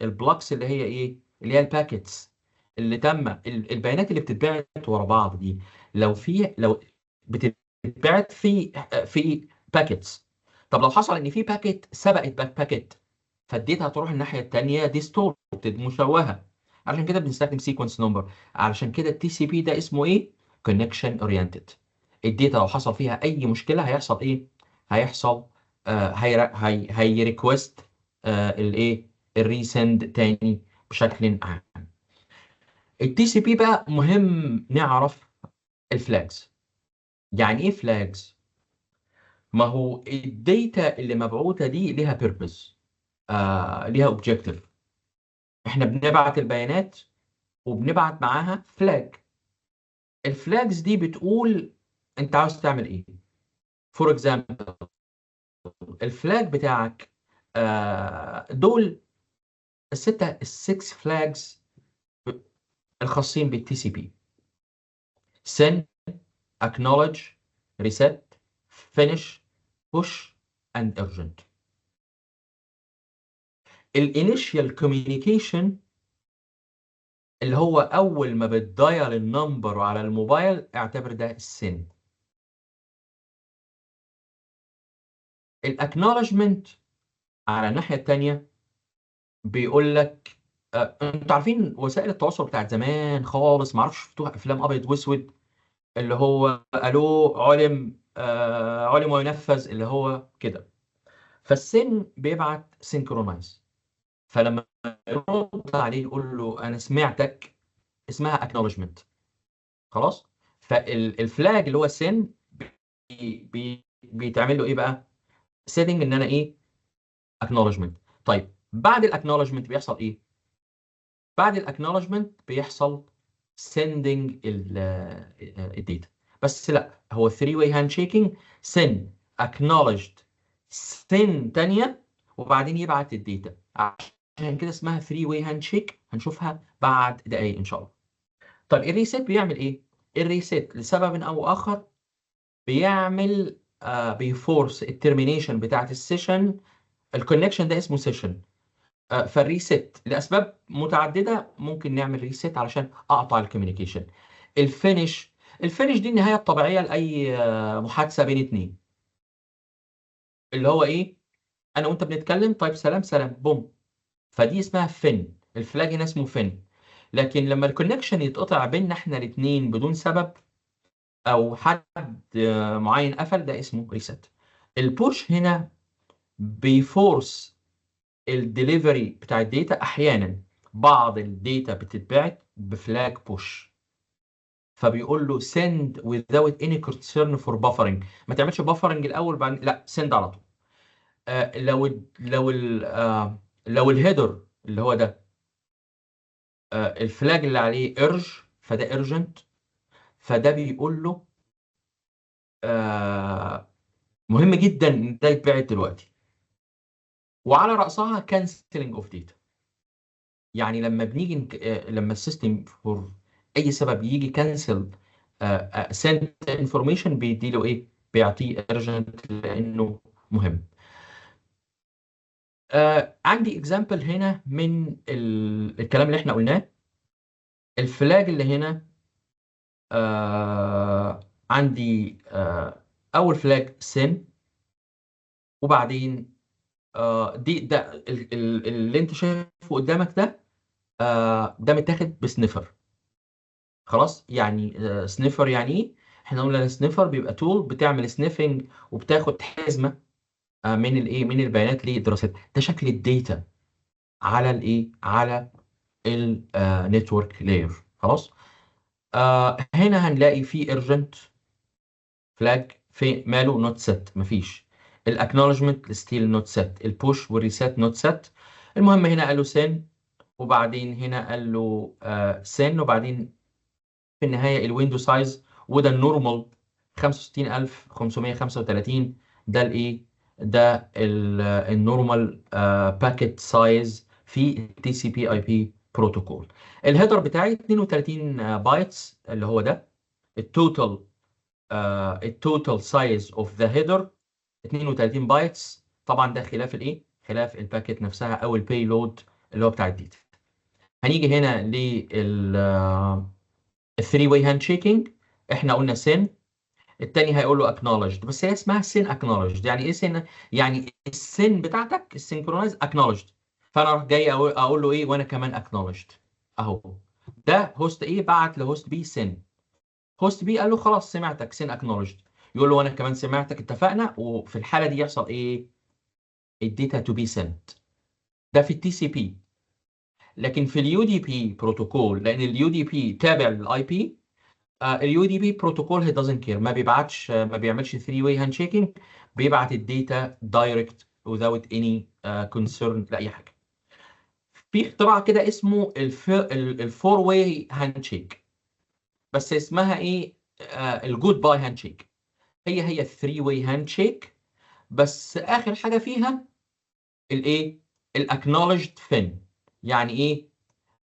S1: البلوكس اللي هي ايه؟ اللي هي الباكيتس اللي تم البيانات اللي بتتبعت ورا بعض دي. لو بتتبعت في باكيتس. طب لو حصل ان في باكيت سبقت باكيت، فالديتا هتروح الناحيه الثانيه ديستورتد مشوهه. عشان كده بنستخدم سيكونس نمبر. علشان كده التي سي بي ده اسمه ايه؟ كونكشن اورينتد. الداتا لو حصل فيها اي مشكله هيحصل ايه؟ هيحصل هي ريكوست الايه؟ الريسند تاني بشكل عام. التي سي بي بقى مهم نعرف الفلاجز. يعني ايه فلاجز؟ ما هو الداتا اللي مبعوثه دي ليها بيربز، ليها اوبجيكتيف. احنا بنبعت البيانات وبنبعت معاها فلاج. الفلاجز دي بتقول انت عاوز تعمل ايه. فور اكزامبل، الفلاج بتاعك دول السكس فلاجز الخاصين بالتي سي بي: send, acknowledge, reset, finish, push and urgent. الانيشيال كوميونيكيشن اللي هو اول ما بتدايل النمبر على الموبايل اعتبر ده السند. الاكنولجمنت على الناحيه الثانيه بيقول لك انتوا عارفين وسائل التواصل بتاعت زمان خالص، ما اعرفش شفتوها، افلام ابيض واسود اللي هو الو علم، علم وينفذ اللي هو كده. فالسن بيبعت سينكرونايز، فلما يرد عليه يقول له انا سمعتك، اسمها اكنولجمنت. خلاص. فالفلاج اللي هو السن بيتعمل له ايه بقى؟ سيتنج ان انا ايه؟ اكنولجمنت. طيب بعد الاكنولجمنت بيحصل ايه؟ بعد الاكنولجمنت بيحصل sending الداتا. بس لا، هو 3 واي هاند شيكينج: send acknowledged send تانية وبعدين يبعت الداتا. عشان كده اسمها 3 واي هاند شيك، هنشوفها بعد دقايق ان شاء الله. طيب الريسيت بيعمل ايه؟ الريسيت لسبب او اخر بيعمل بيفورس الترمينيشن بتاعت السيشن. الكونكشن ده اسمه سيشن. فالريست لاسباب متعدده ممكن نعمل ريست علشان اقطع الكوميونيكيشن. الفينش دي النهايه الطبيعيه لاي محادثه بين اتنين، اللي هو ايه؟ انا وانت بنتكلم، طيب سلام سلام بوم. فدي اسمها فين. الفلاج هنا اسمه فين. لكن لما الكونكشن يتقطع بيننا احنا الاتنين بدون سبب او حد معين قفل، ده اسمه ريست. البوش هنا بيفورس الدليفري بتاع الداتا. احيانا بعض الداتا بتتبعت بفلاج بوش، فبيقول له send without any concern for buffering. ما تعملش buffering الاول بعد، لا send على طول. لو الهيدر اللي هو ده الفلاج اللي عليه urge، فده urgent. فده بيقول له مهم جدا ان ده يتبعت دلوقتي. وعلى رأسها canceling of data. يعني لما بنيجي لما السيستم فور اي سبب يجي كانسل سند انفورميشن، بيديله ايه؟ بيعطيه urgent لانه مهم. عندي اكزامبل هنا من الكلام اللي احنا قلناه. الفلاج اللي هنا عندي اول فلاج سن، وبعدين دي ده اللي انت شايفه قدامك ده، ده متاخد بسنيفر. خلاص. يعني سنيفر يعني ايه؟ احنا قلنا السنيفر بيبقى تول بتعمل سنيفنج وبتاخد حزمه من الايه؟ من البيانات لدراستها. ده شكل الداتا على الايه؟ على النتورك لاير. خلاص. هنا هنلاقي في ارجنت فلاج، في ماله نوت سيت، مفيش. الاكنولجمنت ستيل نوت سيت، البوش والريسيت نوت سيت. المهم هنا قال له سن، وبعدين هنا قال له سن، وبعدين في النهايه الويندو سايز، وده النورمال 65535. ده الايه؟ ده النورمال باكيت سايز في تي سي بي اي بي بروتوكول. الهيدر بتاعي 32 بايتس اللي هو ده. التوتال التوتال سايز اوف ذا هيدر 32 بايتس. طبعا ده خلاف الايه؟ خلاف الباكيت نفسها او البيلود اللي هو بتاع الداتا. هنيجي هنا لل 3 واي هاند شيكينج. احنا قلنا سن، التاني هيقول له اكنولجد، بس هي اسمها سين اكنولجد. يعني ايه سين؟ يعني السن بتاعتك السينكرونايز اكنولجد. فانا اروح جاي أقول له ايه وانا كمان اكنولجد اهو. ده هوست ايه بعت لهوست بي سن. هوست بي قال له خلاص سمعتك سين اكنولجد. يقول له وانا كمان سمعتك اتفقنا. وفي الحاله دي يحصل ايه؟ الداتا تو بي سنت. ده في التي سي بي. لكن في اليو دي بي بروتوكول، لان اليو دي بي تابع للاي بي، اليو دي بي بروتوكول هي دازنت كير، ما بيبعتش ما بيعملش 3 واي هاند شيكينج. بيبعت الداتا دايركت without any concern لاي حاجه. في اختراع كده اسمه الفور واي هاند شيك، بس اسمها ايه؟ الجود باي هاند شيك. هي 3 واي هاند شيك، بس اخر حاجه فيها الايه؟ الاكنولجد فين. يعني ايه؟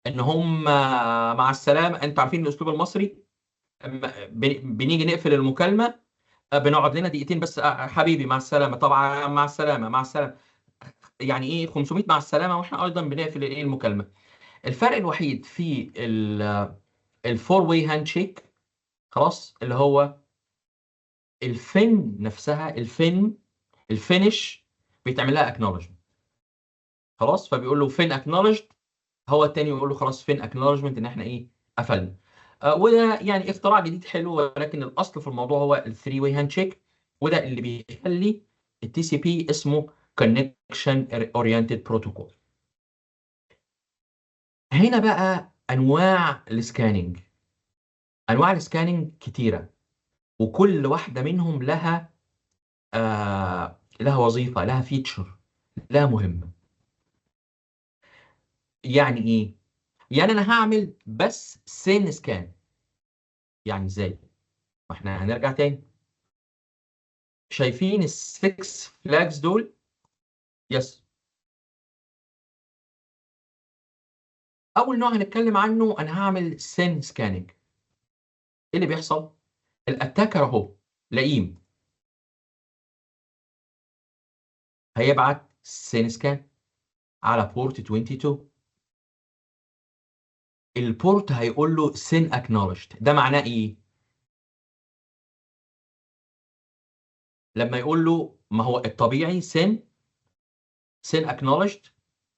S1: ان هم مع السلامه. انتوا عارفين الاسلوب المصري، بنيجي نقفل المكالمه بنقعد لنا دقيقتين بس. حبيبي مع السلامه، طبعا مع السلامه مع السلامه. يعني ايه 500 مع السلامه واحنا ايضا بنقفل الايه المكالمه. الفرق الوحيد في الفور واي هاند شيك خلاص اللي هو الفين نفسها. الفينش بيتعمل لها اكنولجمنت خلاص. فبيقول له فين اكنولجد، هو التاني يقول له خلاص فين اكنولجمنت ان احنا ايه قفلنا. وده يعني اختراع جديد حلو، ولكن الاصل في الموضوع هو الثري واي هاند شيك. وده اللي بيخلي التي سي بي اسمه كونكشن اورينتد بروتوكول. هنا بقى انواع السكاننج. انواع السكاننج كتيره، وكل واحده منهم لها وظيفه، لها فيتشر، لها مهمه. يعني ايه؟ يعني انا هعمل بس سين سكان. يعني ازاي؟ ما احنا هنرجع تاني. شايفين السكس فلاجز دول؟ يس. اول نوع هنتكلم عنه انا هعمل سين سكاننج. ايه اللي بيحصل؟ الاتاكر اهو لئيم، هيبعت سين سكان على بورت 22. البورت هيقول له سين اكنولجد. ده معناه ايه؟ لما يقول له ما هو الطبيعي سين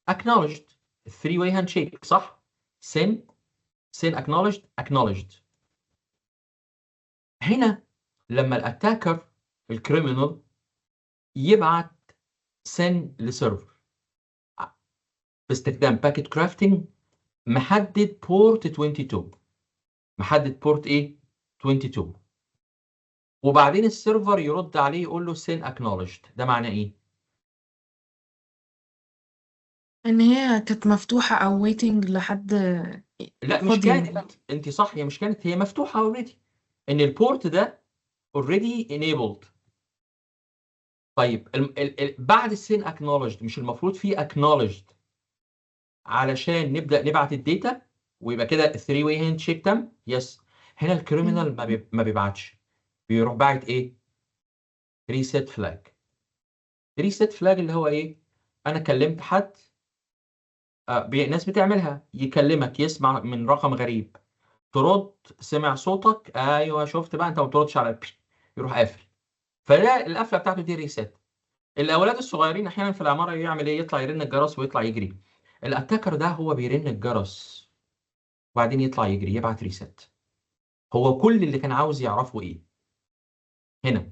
S1: اكنولجد 3 واي هاند شيك صح؟ سين اكنولجد. هنا لما الاتاكر الكريمنال يبعت سن لسيرفر باستخدام باكيت كرافتنج، محدد بورت 22. محدد بورت ايه؟ 22. وبعدين السيرفر يرد عليه يقول له سين اكنولجد. ده معناه ايه؟
S3: ان هي كانت مفتوحة او ويتنج لحد
S1: لا مش
S3: فاضية يعني.
S1: كانت. انت صح، هي مش كانت، هي مفتوحه اوريدي. ان البورت ده اوريدي enabled. طيب بعد السين اكنولجد مش المفروض في اكنولجد علشان نبدا نبعت الداتا ويبقى كده الثري واي هاند شيك تم؟ يس. هنا الكريمنال ما بيبعتش، بيروح باعت ايه؟ ريسيت فلاج. ريسيت فلاج اللي هو ايه؟ انا كلمت حد، ناس بتعملها، يكلمك يسمع من رقم غريب، ترد سمع صوتك ايوه شفت بقى انت ما بتردش على يروح قافل. فده القفله بتاعته دي ريسيت. الاولاد الصغيرين احيانا في العماره يعمل ايه؟ يطلع يرن الجرس ويطلع يجري. الاتاكر ده هو بيرن الجرس وبعدين يطلع يجري يبعت ريسيت. هو كل اللي كان عاوز يعرفه ايه هنا؟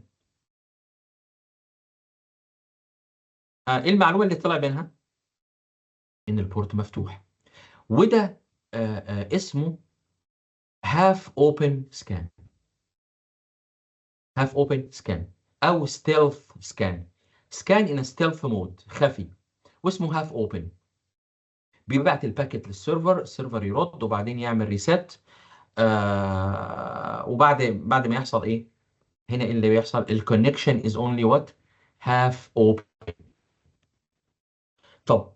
S1: ايه المعلومه اللي طلع منها؟ ان البورت مفتوح. وده اسمه هاف اوبن سكان. هاف اوبن سكان او ستيلث سكان. سكان ان ستيلث مود، خفي، واسمه هاف اوبن. بيبعت الباكيت للسيرفر، السيرفر يرد وبعدين يعمل ريسيت. بعد ما يحصل ايه؟ هنا إيه اللي بيحصل؟ الكونكشن از اونلي وات؟ هاف اوبن. طب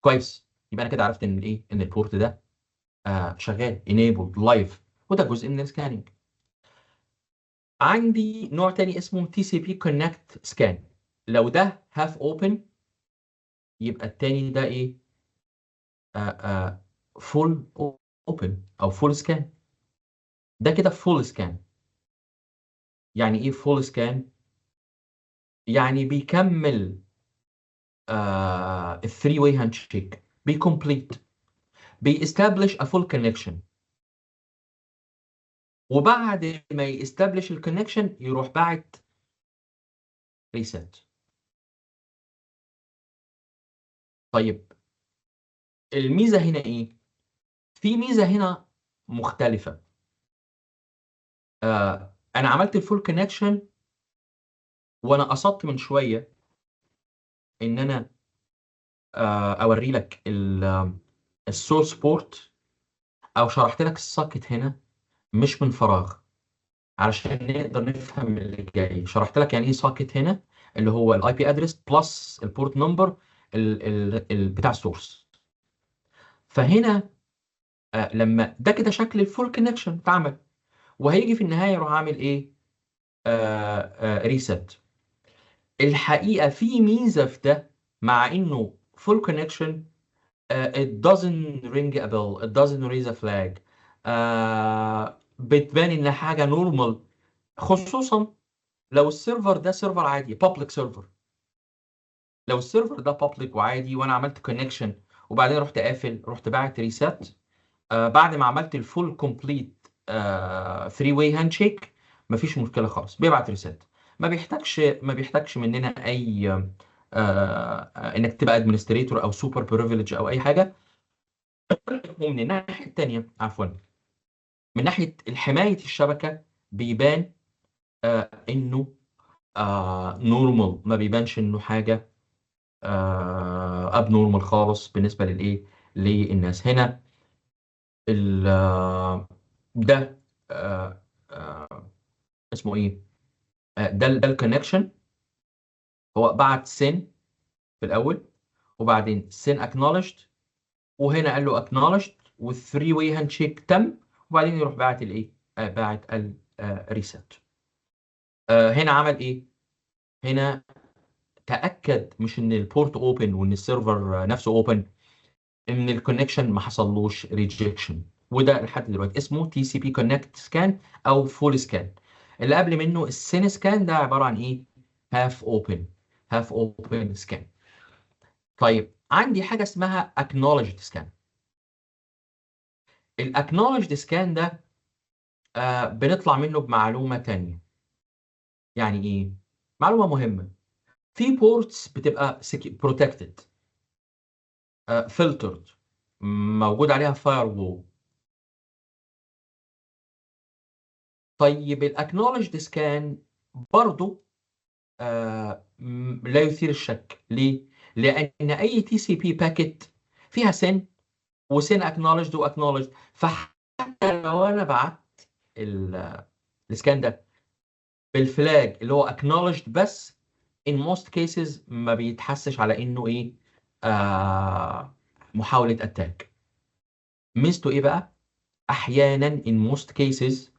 S1: كويس. يبقى انا كده عرفت ان الايه، ان البورت ده شغال enabled live، وده جزء من السكاننج. عندي نوع تاني اسمه تي سي بي كونكت سكان. لو ده هاف اوبن يبقى التاني ده ايه، فول اوبن او فول سكان. ده كده فول سكان. يعني ايه فول سكان؟ يعني بيكمل الثري واي هاند شيك، بيكمبليت، بيستابلش ا فول كونكشن، وبعد ما يستابلش الكونكشن يروح باعت ريسيت. طيب الميزه هنا ايه؟ في ميزه هنا مختلفه. انا عملت الفول كونكشن، وانا قصدت من شويه ان انا اوري لك السورس بورت، او شرحت لك الساكت هنا مش من فراغ، علشان نقدر نفهم اللي جاي. شرحت لك يعني ايه ساكت هنا، اللي هو الاي بي ادرس بلس البورت نمبر بتاع السورس. فهنا لما ده كده شكل الفول كونكشن اتعمل، وهيجي في النهايه يروح عامل ايه، ريست. الحقيقه في ميزه في ده، مع انه فول كونكشن it doesn't ring a bell, it doesn't raise a flag. بتبان ان حاجه نورمال، خصوصا لو السيرفر ده سيرفر عادي public سيرفر. لو السيرفر ده public وعادي، وانا عملت كونكشن وبعدين رحت قافل، رحت باعت ريسات بعد ما عملت الفول كومبليت 3 واي هاند شيك، مفيش مشكله خالص، بيبعت ريسات. ما بيحتاجش مننا اي انك تبقى ادمنستريتور او سوبر بريفليج او اي حاجه. ومن الناحيه الثانيه، عفوا، من ناحيه حمايه الشبكه، بيبان انه نورمال، ما بيبانش انه حاجه اب نورمال خالص بالنسبه للايه، للناس هنا. ده آه، آه، اسمه ايه، ده الكونكشن. هو بعت سين في الاول، وبعدين سين اكنولجد، وهنا قال له اكنولجد، والثري واي هاند شيك تم، وبعدين يروح باعت الايه، باعت الريسيت. هنا عمل ايه؟ هنا تاكد مش ان البورت اوبن وان السيرفر نفسه اوبن، ان الكونكشن ما حصلوش ريجكشن. وده لحد دلوقتي اسمه تي سي بي كونكت سكان او فول سكان. اللي قبل منه السين سكان، ده عباره عن ايه، هاف اوبن، هاف اوبن سكان. طيب عندي حاجه اسمها اكنولجد سكان. الاكنولجد سكان ده بنطلع منه بمعلومه تانية. يعني ايه؟ معلومه مهمه. في بورتس بتبقى بروتكتد، فلترد، موجود عليها فاير وول. طيب الاكنولجد سكان برضو لا يثير الشك. ليه؟ لان اي تي سي بي باكيت فيها سن، وسن اكنولجد واكنولجد. فحتى لو انا بعت السكان ده بالفلاج اللي هو اكنولجد بس، in most cases ما بيتحسش على انه ايه، محاولة اتاك. ميزته ايه بقى؟ احيانا in most cases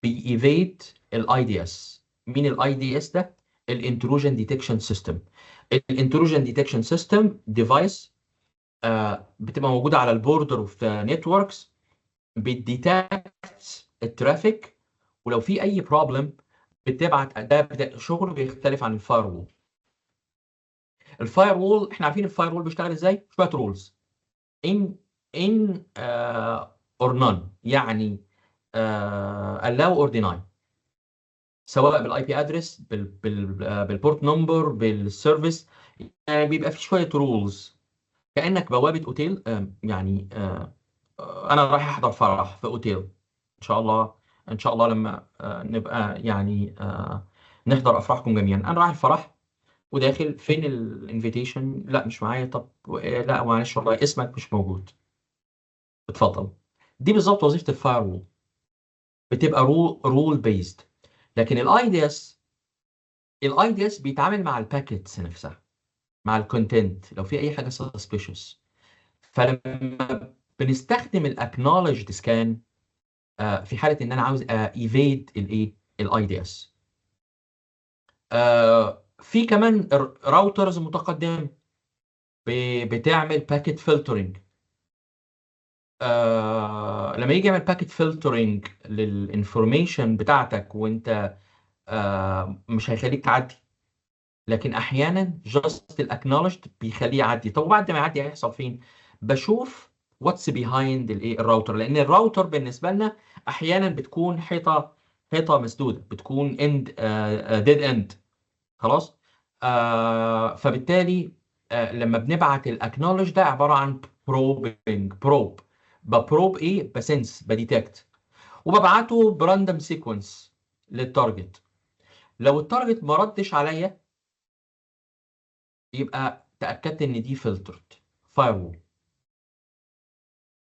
S1: بييفيد الاي دي اس. مين الاي دي اس ده؟ الانتروجن ديتكشن سيستم. الانتروجن ديتكشن سيستم ديفايس بتبقى موجوده على البوردر اوف نتوركس، بتديتكت الترافيك، ولو في اي بروبلم بتبعت. ده شغله بيختلف عن الفاير وول. الفاير وول احنا عارفين الفاير وول بيشتغل ازاي، شويه رولز ان ان اور نون، يعني allow or deny، سواء بالاي بي ادرس، بالبورت نمبر، بالسيرفيس. يعني بيبقى في شويه رولز، كانك بوابه اوتيل. يعني انا رايح احضر فرح في اوتيل، ان شاء الله، ان شاء الله لما نبقى يعني نحضر افراحكم جميعا. انا رايح الفرح وداخل، فين الانفيتيشن؟ لا مش معايا. طب لا معلش والله اسمك مش موجود، اتفضل. دي بالظبط وظيفه الفاير وول، بتبقى رول بيزد. لكن الاي دي اس بيتعامل مع الباكيتس نفسها، مع الكونتنت، لو في اي حاجه سسبيشس. فلما بنستخدم الاكنولجد سكان في حاله ان انا عاوز ايفيد الايه الاي دي اس. في كمان راوترز متقدمه بتعمل باكيت فلترنج. لما يجي يعمل باكيت فلترنج للانفورميشن بتاعتك وانت مش هيخليك تعدي، لكن احيانا جاست الاكنولجد بيخليه يعدي. طب وبعد ما يعدي هيحصل فين؟ بشوف واتس بيهايند الايه الراوتر، لان الراوتر بالنسبه لنا احيانا بتكون حيطه مسدوده، بتكون اند ديد اند. خلاص. فبالتالي لما بنبعت الاكنولج ده عباره عن بروب. ببروب ايه؟ بسنس، بديتكت، وببعته براندوم سيكونس للتارجت. لو التارجت ما ردش عليا يبقى تاكدت ان دي فلترد فاير.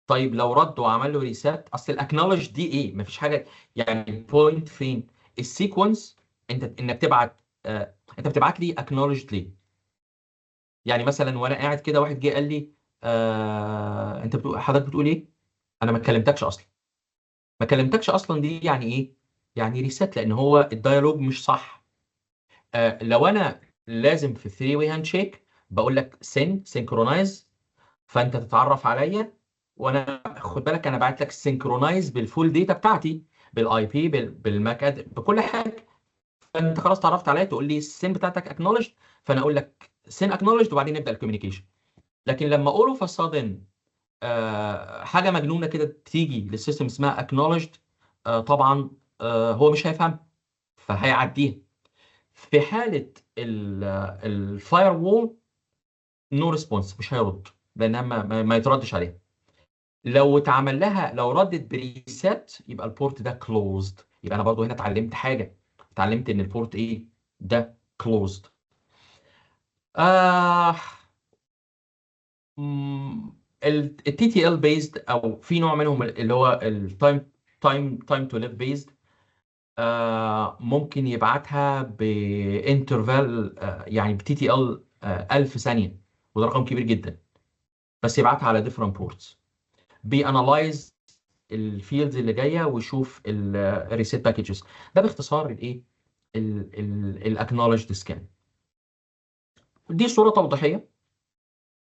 S1: طيب لو رد وعمل له ريسات، اصل الاكنولج دي ايه؟ مفيش حاجه يعني. البوينت فين؟ السيكونس. انك تبعت انت بتبعت لي اكنولج ليه؟ يعني مثلا وانا قاعد كده واحد جه قال لي انت بتقول، حضرتك بتقول ايه؟ انا ما كلمتكش اصلا. ما كلمتكش اصلا دي يعني ايه؟ يعني ريسيت، لان هو الديالوج مش صح. لو انا لازم في 3 واي هاند شيك بقول لك سينكرونايز، فانت تتعرف عليا، وانا خد بالك انا بعت لك سينكرونايز بالفول داتا بتاعتي، بالاي بي، بالماك بكل حاجه. فانت خلاص تعرفت عليا، تقول لي السين بتاعتك اكنولجد، فانا اقول لك سين اكنولجد، وبعدين نبدا الكوميونيكيشن. لكن لما اقوله فصادن حاجه مجنونه كده تيجي للسيستم اسمها اكنولجد، طبعا هو مش هيفهم فهيعديها. في حاله الفاير وول نو ريسبونس، مش هيرد، لانها ما يتردش عليها. لو اتعمل لها، لو ردت بريسات يبقى البورت ده كلوزد. يبقى انا برضو هنا اتعلمت حاجه، اتعلمت ان البورت ايه ده؟ كلوزد. آه التي تي ال بيزد، او في نوع منهم اللي هو التايم تو ليف بيزد، ممكن يبعتها بانترفال يعني بتي تي ال 1000 ثانيه، وده رقم كبير جدا، بس يبعتها على ديفرنت بورتس، بيانلايز الفيلدز اللي جايه ويشوف الريسيت باكجز. ده باختصار الايه الاكنولجد سكان. دي صوره توضيحيه.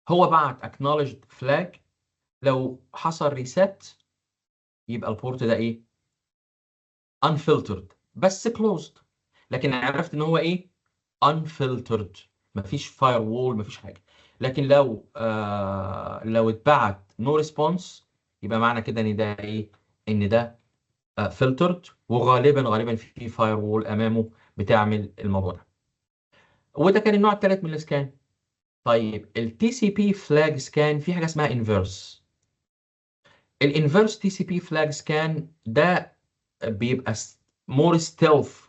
S1: هو بعت acknowledged flag، لو حصل ريسيت يبقى البورت ده ايه؟ unfiltered بس closed. لكن عرفت ان هو ايه؟ unfiltered، مفيش فاير وول، مفيش حاجه. لكن لو اتبعت no response يبقى معنى كده ان ده ايه؟ ان ده filtered، وغالبا في فاير وول امامه بتعمل الموضوع ده. وده كان النوع الثالث من السكان. طيب التي سي بي فلاج سكان في حاجه اسمها انفيرس. الانفيرس تي سي بي فلاج سكان ده بيبقى مور ستيلث،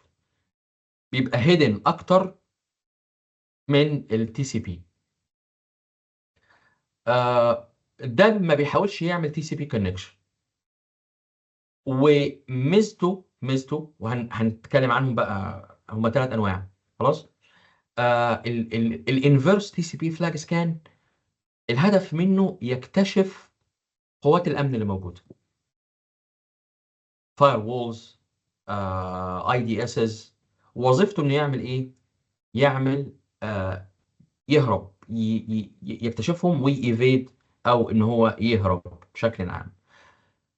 S1: بيبقى هيدن اكتر من التي سي بي. ده ما بيحاولش يعمل تي سي بي كونكشن. وميزته وهنتكلم عنهم بقى، هم ثلاث انواع. خلاص. الانفيرس تي سي بي فلاج سكان الهدف منه يكتشف قوات الامن اللي موجوده، فاير وولز، اي دي اسز. وظيفته انه يعمل ايه؟ يعمل يهرب، يكتشفهم وييفيد، او ان هو يهرب بشكل عام.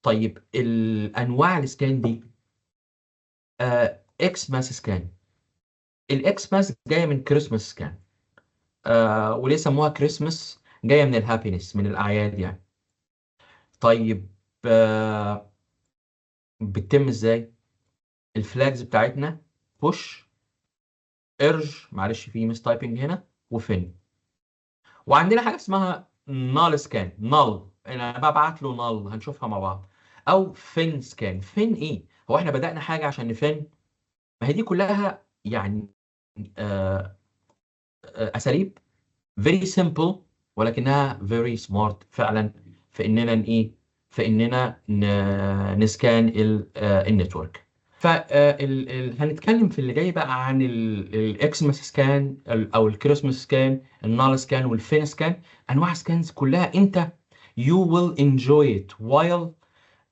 S1: طيب الانواع السكان دي، اكس ماس سكان. الاكس ماس جايه من كريسماس سكان، وليه سموها كريسماس؟ جايه من الهابينس، من الاعياد يعني. طيب بتتم ازاي؟ الفلاجز بتاعتنا بوش، ارج، معلش في مس تايبنج هنا، وفين. وعندنا حاجه اسمها نال سكان. نال انا ببعت له نال، هنشوفها مع بعض. او فين سكان. فين ايه؟ هو احنا بدأنا حاجه عشان نفن؟ ما هي دي كلها يعني آه، اساليب very simple، ولكنها very smart فعلا في اننا ايه؟ في اننا نسكان النتورك. هنتكلم في اللي جاي بقى عن الاكسمس سكان او الكريسماس سكان، النال سكان، والفين سكان. انواع سكانز كلها انت you will enjoy it while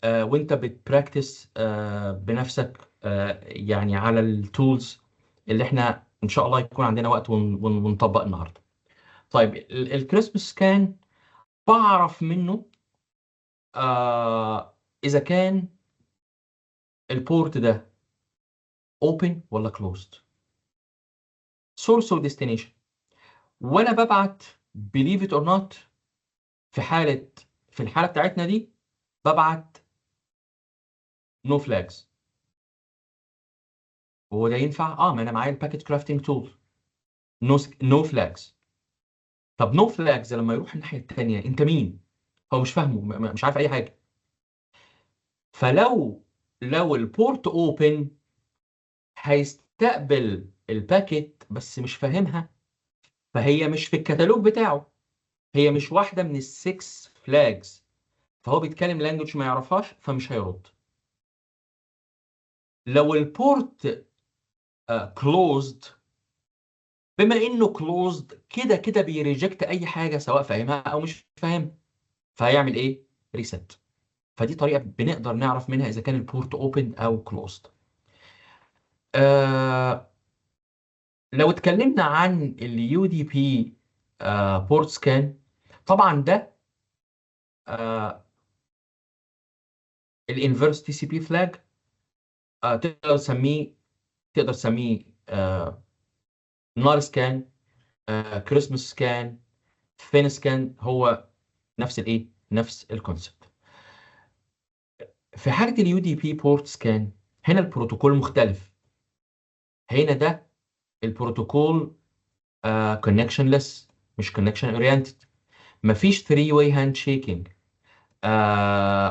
S1: وانت بتبراكتس بنفسك يعني على التولز اللي احنا ان شاء الله يكون عندنا وقت ونطبق النهارده. طيب الكريسماس كان بعرف منه اذا كان البورت ده open ولا closed، source و destination. وانا ببعت believe it or not في الحالة بتاعتنا دي ببعت no flags. وهو ده ينفع؟ ما انا معايا الباكيت كرافتنج تول no flags. طب no flags لما يروح الناحية التانية انت مين؟ هو مش فاهمه، مش عارف اي حاجة. فلو البورت اوبن هيستقبل الباكيت بس مش فاهمها، فهي مش في الكتالوج بتاعه، هي مش واحدة من السكس فلاجز، فهو بيتكلم لانجوج ما يعرفهاش فمش هيرد. لو البورت كلوزد، بما انه كلوزد كده كده بيريجكت اي حاجة سواء فاهمها او مش فاهمها، فهيعمل ايه؟ ريست. فدي طريقة بنقدر نعرف منها اذا كان البورت اوبن او كلوزد. لو اتكلمنا عن اليو دي بي بورت سكان، طبعا ده الانفرس تي سي بي فلاج. تقدر تسميه نار سكان، كريسماس سكان، فين سكان، هو نفس الكونسبت. في حاله اليو دي بي بورت سكان هنا البروتوكول مختلف. هنا ده البروتوكول كونكشنلess مش كونكشن اورينتد، مفيش 3 واي هاند شيكينج،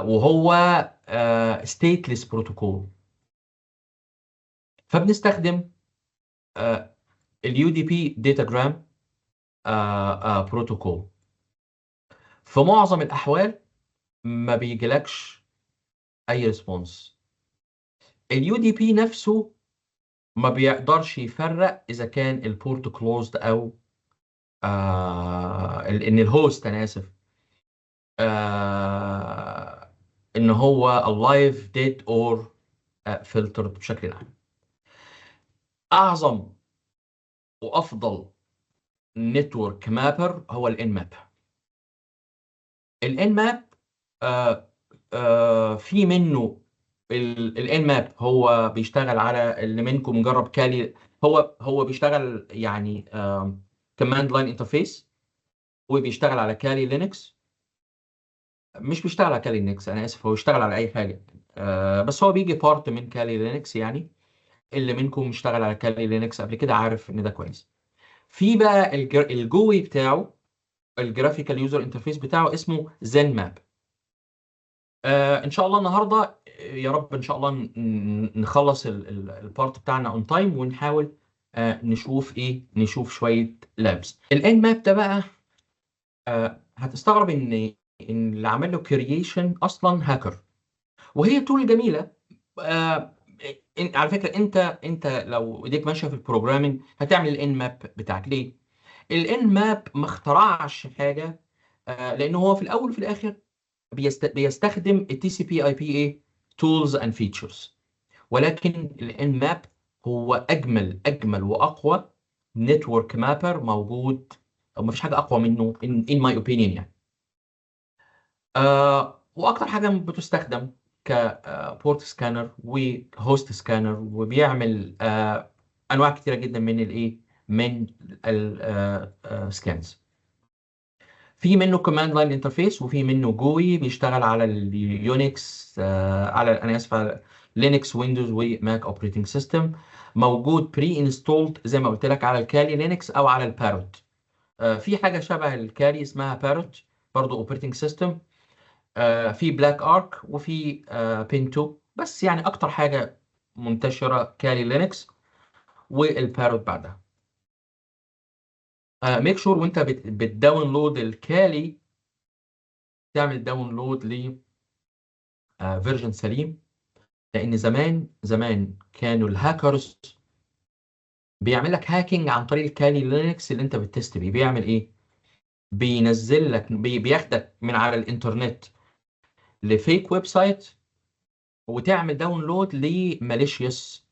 S1: وهو ستيتلess بروتوكول. فبنستخدم اليو دي بي داتاجرام بروتوكول. في معظم الاحوال ما بيجيلكش اي ريسبونس. اليو دي بي نفسه ما بيقدرش يفرق اذا كان البورت كلوزد او ان الهوست، انا اسف، ان هو alive dead or filtered بشكل عام. اعظم وافضل نتورك مابر هو الان ماب. الان ماب في منه الان ماب هو بيشتغل على اللي منكم جرب كالي، هو بيشتغل يعني كماند لاين انترفيس، وبيشتغل على كالي لينكس. مش بيشتغل على كالي لينكس، انا اسف، هو بيشتغل على اي حاجه، بس هو بيجي بارت من كالي لينكس يعني. اللي منكم اشتغل على كالي لينكس قبل كده عارف ان ده كويس. في بقى الجوي بتاعه، الجرافيكال يوزر انترفيس بتاعه اسمه زين ماب. ان شاء الله النهارده يا رب ان شاء الله نخلص البارت بتاعنا اون تايم، ونحاول نشوف شويه لابس. الان ماب ده بقى هتستغرب ان اللي عمل له كرييشن اصلا هاكر، وهي تول جميله. آه على فكره انت لو ايديك ماشيه في البروجرامينج هتعمل الان ماب بتاعك. ليه؟ الان ماب ما اخترعش حاجه، لان هو في الاول وفي الاخر بيستخدم التي سي بي اي بي اي تولز اند فيتشرز. ولكن الان ماب هو اجمل واقوى نتورك مابر موجود، او ما فيش حاجه اقوى منه in my opinion يعني. واكتر حاجه بتستخدم كبورت سكانر وهوست سكانر، وبيعمل انواع كتيره جدا من السكانز. في منه كوماند لاين انترفيس، وفي منه جوي بيشتغل على اليونكس، انا اسف، على لينكس ويندوز وماك اوبريتنج سيستم. موجود بري انستولد زي ما قلت لك على الكالي لينكس او على الباروت. في حاجه شبه الكالي اسمها باروت برضه اوبريتنج سيستم. في بلاك ارك وفي بينتو، بس يعني اكتر حاجه منتشره كالي لينكس والباروت بعدها. ميك شور وانت بتداونلود الكالي تعمل داونلود ل فيرجن سليم، لان زمان كانوا الهاكرز بيعمل لك هاكينج عن طريق الكالي لينكس اللي انت بتست بيه. بيعمل ايه؟ بينزل لك بياخدك من على الانترنت لفيك ويب سايت وتعمل داونلود لماليشيوس.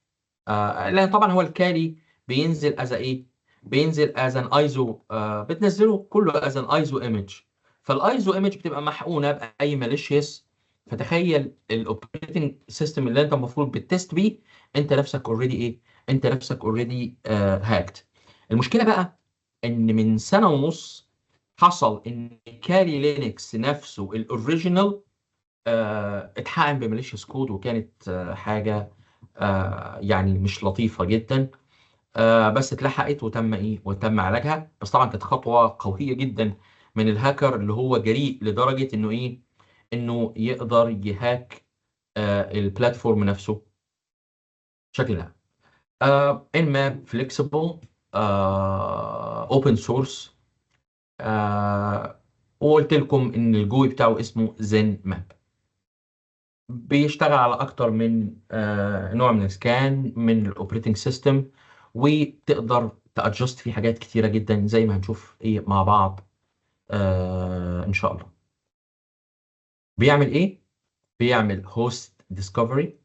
S1: لان طبعا هو الكالي بينزل از ايه، بينزل از ان ايزو، بتنزله كله از ان ايزو ايمج. فالايزو ايمج بتبقى محقونه باي ماليشيوس. فتخيل الاوبريتنج سيستم اللي انت المفروض بتست بيه، انت نفسك اوريدي ايه، انت نفسك اوريدي هاكت. المشكله بقى ان من سنه ونص حصل ان كالي لينكس نفسه الاوريجينال اتحقن بماليشيوس كود، وكانت حاجه يعني مش لطيفه جدا. بس اتلحقت وتم ايه، وتم علاجها. بس طبعا كانت خطوه قويه جدا من الهاكر اللي هو جريء لدرجه انه ايه، انه يقدر يهاك البلاتفورم نفسه بشكل عام. انماب فليكسيبل، اوبن سورس، وقلت لكم ان الجوي بتاعه اسمه زين ماب. بيشتغل على اكتر من نوع من السكان من الاوبريتنج سيستم، وتقدر تادجست فيه حاجات كتيره جدا زي ما هنشوف ايه مع بعض ان شاء الله. بيعمل ايه؟ بيعمل هوست ديسكفري،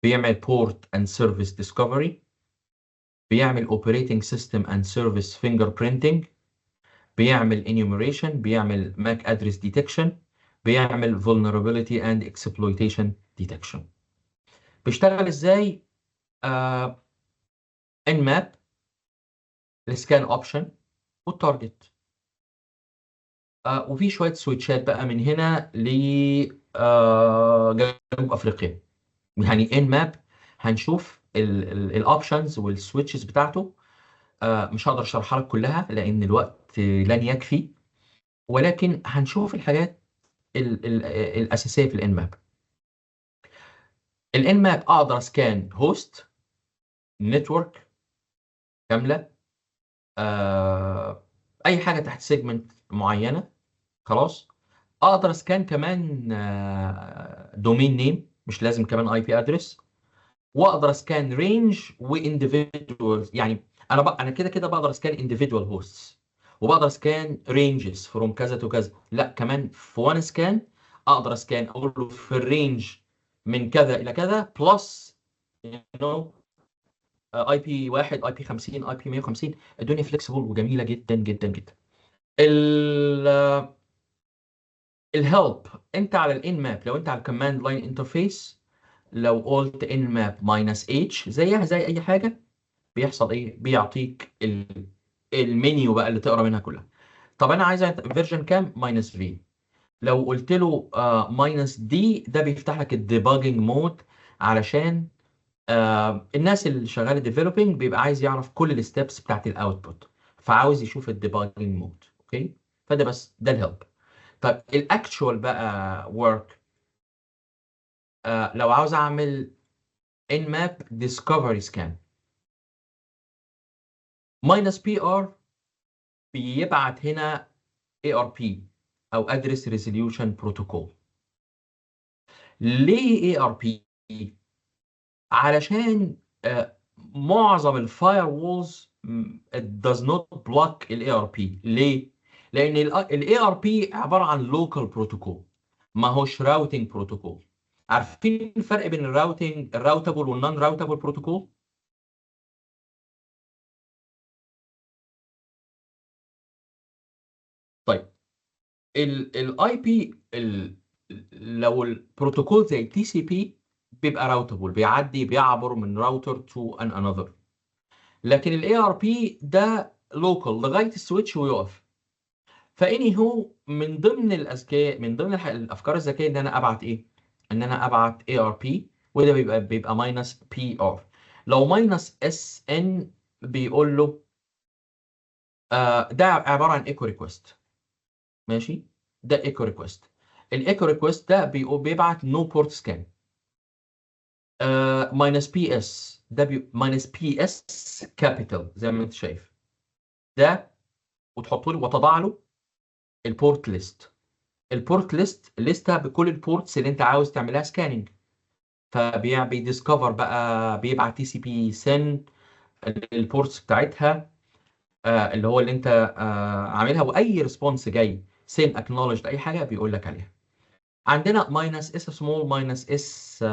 S1: بيعمل بورت اند سيرفيس ديسكفري، بيعمل اوبريتنج سيستم اند سيرفيس فينجر برينتنج، بيعمل enumeration، بيعمل MAC address detection، بيعمل vulnerability and exploitation detection. بيشتغل ازاي؟ nmap، السكان اوبشن، والتارجت. وفي شويه سويتشات بقى من هنا ل جنوب افريقيا. يعني nmap هنشوف الاوبشنز والسويتشز بتاعته. مش هقدر اشرحها لك كلها لان الوقت لن يكفي، ولكن هنشوف الحاجات الاساسيه في الانماب. الانماب اقدر اسكان هوست، نتورك كامله، اي حاجه تحت سيجمنت معينه. خلاص. اقدر اسكان كمان دومين نيم، مش لازم كمان اي بي ادرس. واقدر اسكان رينج وانديفيدوال. يعني انا كده كده بقدر اسكان انديفيدوال هوستس، وبقدر اسكان رينجز فروم كذا تو كذا. لا، كمان في وان سكان اقدر اسكان اقول له في الرينج من كذا الى كذا بلس نو اي بي 1، اي بي 50، اي بي 150. الدنيا فليكسيبل وجميله جدا جدا جدا. الهيلب، انت على الان ماب، لو انت على الكوماند لاين انترفيس، لو قلت ان ماب ماينس اتش زيها زي اي حاجه، بيحصل ايه؟ بيعطيك المنيو بقى اللي تقرا منها كلها. طب انا عايز فيرجن كام؟ ماينس في. لو قلت له ماينس دي، ده بيفتح لك الديباجنج مود، علشان الناس اللي شغاله ديفلوبينج بيبقى عايز يعرف كل الستبس بتاعت الاوتبوت، فعاوز يشوف الديباجنج مود. اوكي. فده بس ده الهيلب. طيب الاكتشوال بقى ورك، لو عاوز اعمل ان ماب ديسكفري سكان، ماينس بي ار بيبعت هنا اي ار بي او ادرس ريزوليوشن بروتوكول. ليه اي ار بي؟ علشان معظم الفاير وولز does not block الاي ار بي. ليه؟ لان الاي ار بي عباره عن لوكال بروتوكول، ما هوش راوتنج بروتوكول. عارفين الفرق بين الراوتابل والنون راوتابل بروتوكول؟ طيب الاي بي، لو البروتوكول زي تي سي بي بيبقى راوتابل، بيعبر من راوتر تو ان انذر. لكن الاي ار بي ده لوكال لغايه السويتش ويقف. فاني هو من ضمن الاذكياء، من ضمن الافكار الذكيه ان انا ابعت ايه؟ ان انا ابعت اي ار بي، وده بيبقى ماينس بي ار. لو ماينس اس ان بيقول له ده عباره عن ايكو ريكوست. ماشي. ده ايكو ريكوست. الايكو ريكوست ده بيبعت نو بورت سكان. ماينس بي اس ده ماينس بي اس كابيتال زي ما انت شايف ده، وتحط له وتضع له البورت ليست. البورت ليست لسته بكل البورتس اللي انت عاوز تعملها سكاننج. فبيديسكفر بقى، بيبعت تي سي بي سن البورتس بتاعتها. اللي هو اللي انت عاملها، واي ريسبونس جاي سيم اكنولجد اي حاجه بيقول لك عليها. عندنا ماينس اس سمول ماينس اس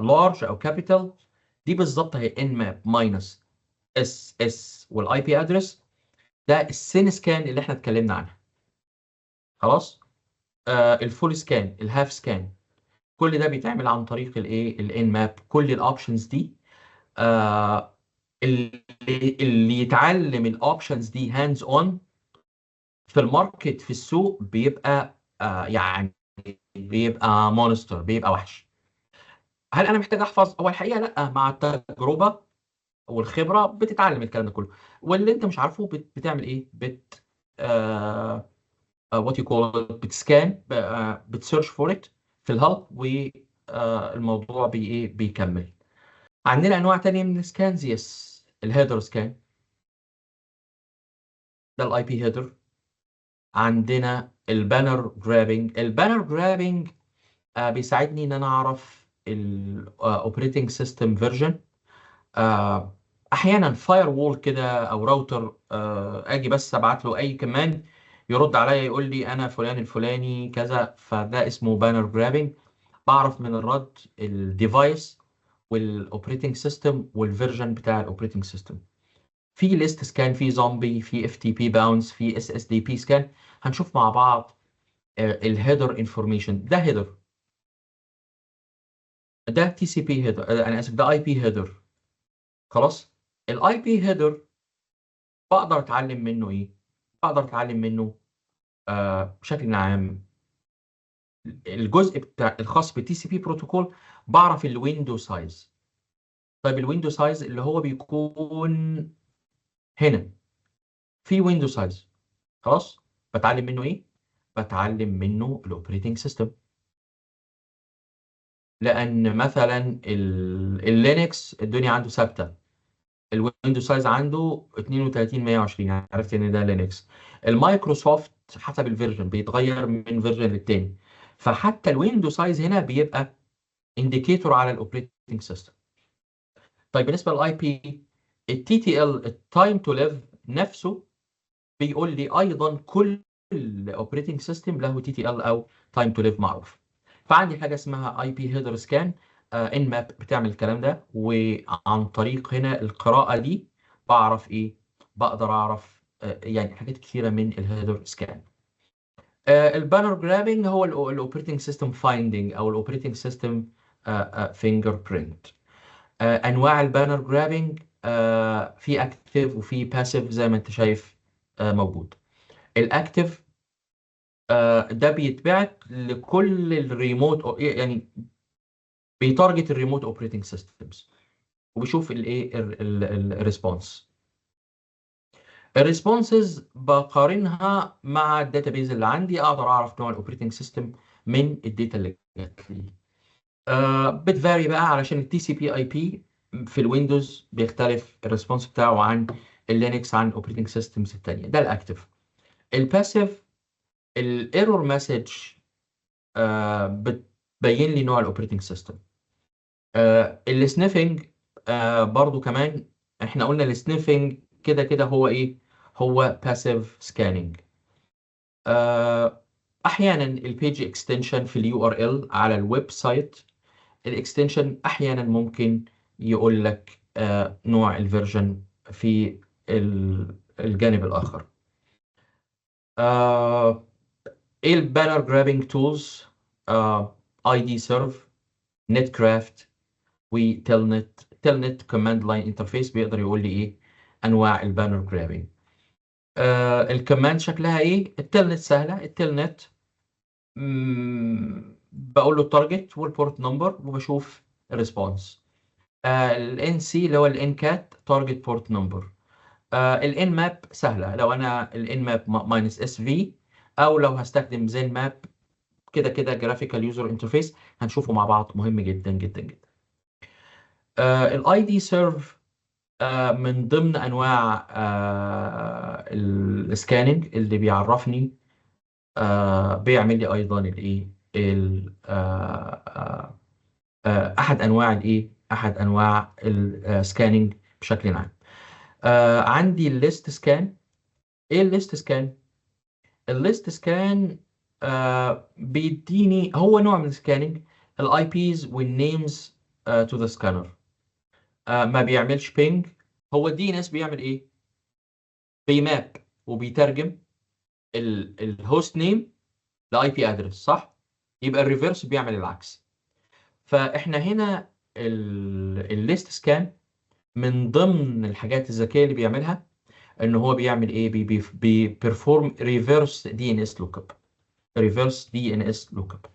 S1: لارج او كابيتال، دي بالظبط هي ان ماب ماينس اس والاي بي ادرس. ده السين سكان اللي احنا اتكلمنا عنها. خلاص. الفول سكان، الهاف سكان، كل ده بيتعمل عن طريق الايه الان ماب. كل الاوبشنز دي آه اللي يتعلم الاوبشنز دي هاندز اون في الماركت في السوق بيبقى يعني بيبقى مونستر، بيبقى وحش. هل انا محتاج احفظ؟ هو الحقيقه لا، مع التجربه والخبره بتتعلم الكلام ده كله. واللي انت مش عارفه بتعمل ايه؟ بت وات يو كول بتسكان، بتسيرش فور ات في الهلب، والموضوع ايه بيكمل. عندنا انواع تانية من السكانز. يس، الهيدر سكان، ده الاي بي هيدر. عندنا البانر جرابنج. البانر جرابنج بيساعدني ان انا اعرف الاوبريتنج سيستم فيرجن. احيانا فاير وول كده او راوتر، اجي بس ابعت له اي كمان يرد عليا يقول لي انا فلان الفلاني كذا، فده اسمه بانر جرابنج. بعرف من الرد الديفايس والاوبريتنج سيستم والفيرجن بتاع الاوبريتنج سيستم. في ليست سكان، في زومبي، في اف تي بي باونس، في اس اس دي بي سكان. هنشوف مع بعض الهيدر انفورميشن. ده هيدر، ده تي سي بي هيدر، انا اسف، ده اي بي هيدر. خلاص. الاي بي هيدر بقدر اتعلم منه ايه؟ بقدر اتعلم منه بشكل عام الجزء بتاع الخاص بالتي سي بي بروتوكول. بعرف الويندو سايز. طيب الويندو سايز اللي هو بيكون هنا في ويندو سايز. خلاص. بتعلم منه ايه؟ بتعلم منه الاوبريتنج سيستم. لان مثلا اللينكس الدنيا عنده ثابته، الويندو سايز عنده 32 120، يعني عرفت ان ده لينكس. المايكروسوفت حسب الفيرجن بيتغير من فيرجن للتاني، فحتى الويندو سايز هنا بيبقى انديكيتور على الاوبريتنج سيستم. طيب بالنسبه للاي بي، التي تي ال التايم تو ليف نفسه بيقول لي ايضا كل الاوبريتنج سيستم له تي تي ال او تايم تو ليف معروف. فعندي حاجه اسمها اي بي هيدر سكان، ان ماب بتعمل الكلام ده، وعن طريق هنا القراءه دي بعرف ايه؟ بقدر اعرف يعني حاجات كثيره من الهيدر سكان. البانر جرابنج هو الاوبريتنج سيستم فايندنج او الاوبريتنج سيستم فينجر برينت. انواع البانر جرابنج في اكتف وفي باسيف زي ما انت شايف موجود. الاكتف ده بيتبعت لكل الريموت، يعني بيتارجت الريموت اوبريتنج سيستمز، وبيشوف الايه الريسبونس. الريسبونسز بقارنها مع الداتابيز اللي عندي، اقدر اعرف نوع الاوبريتنج سيستم من الداتا اللي جات لي. بتفاري بقى علشان التي سي بي اي بي في الويندوز بيختلف الريسبونس بتاعه عن اللينكس عن الاوبريتنج سيستمز التانية. ده الاكتف. الباسيف، الايرور مسج بتبين لي نوع الاوبريتنج سيستم. السنيفنج برضو كمان، احنا قلنا السنيفنج كده كده هو ايه؟ هو باسيف سكاننج. احيانا البيج اكستنشن في اليو ار ال على الويب سايت، الاكستنشن احيانا ممكن يقول لك نوع الفيرجن في الجانب الاخر. ايه البانر جرابنج تولز؟ اي دي سيرف، نت كرافت، وتلنت. تلنت كوماند لاين انترفيس بيقدر يقول لي ايه انواع البانر جرابنج. الكوماند شكلها ايه؟ التلنت سهله. التلنت بقول له التارجت والبورت نمبر وبشوف الريسبونس. الان سي اللي هو الان كات تارجت بورت نمبر. الان ماب سهله، لو انا الان ماب ماينس اس في، او لو هستخدم زين ماب كده كده جرافيكال يوزر انترفيس هنشوفه مع بعض، مهم جدا جدا جدا. الاي دي سيرف من ضمن انواع السكاننج اللي بيعرفني، بيعمل لي ايضا الايه احد انواع السكاننج بشكل عام. عندي الليست سكان. ايه الليست سكان؟ الليست سكان بيديني، هو نوع من السكاننج، الاي بيز والنيمز تو ذا سكانر. ما بيعملش بينج. هو الدي ان اس بيعمل ايه؟ بيماب وبيترجم الهوست نيم لاي بي ادرس، صح؟ يبقى الريفرس بيعمل العكس. فاحنا هنا الليست سكان من ضمن الحاجات الذكيه اللي بيعملها ان هو بيعمل ايه؟ بيرفورم ريفرس دي ان اس لوك اب. ريفرس دي ان اس لوك اب.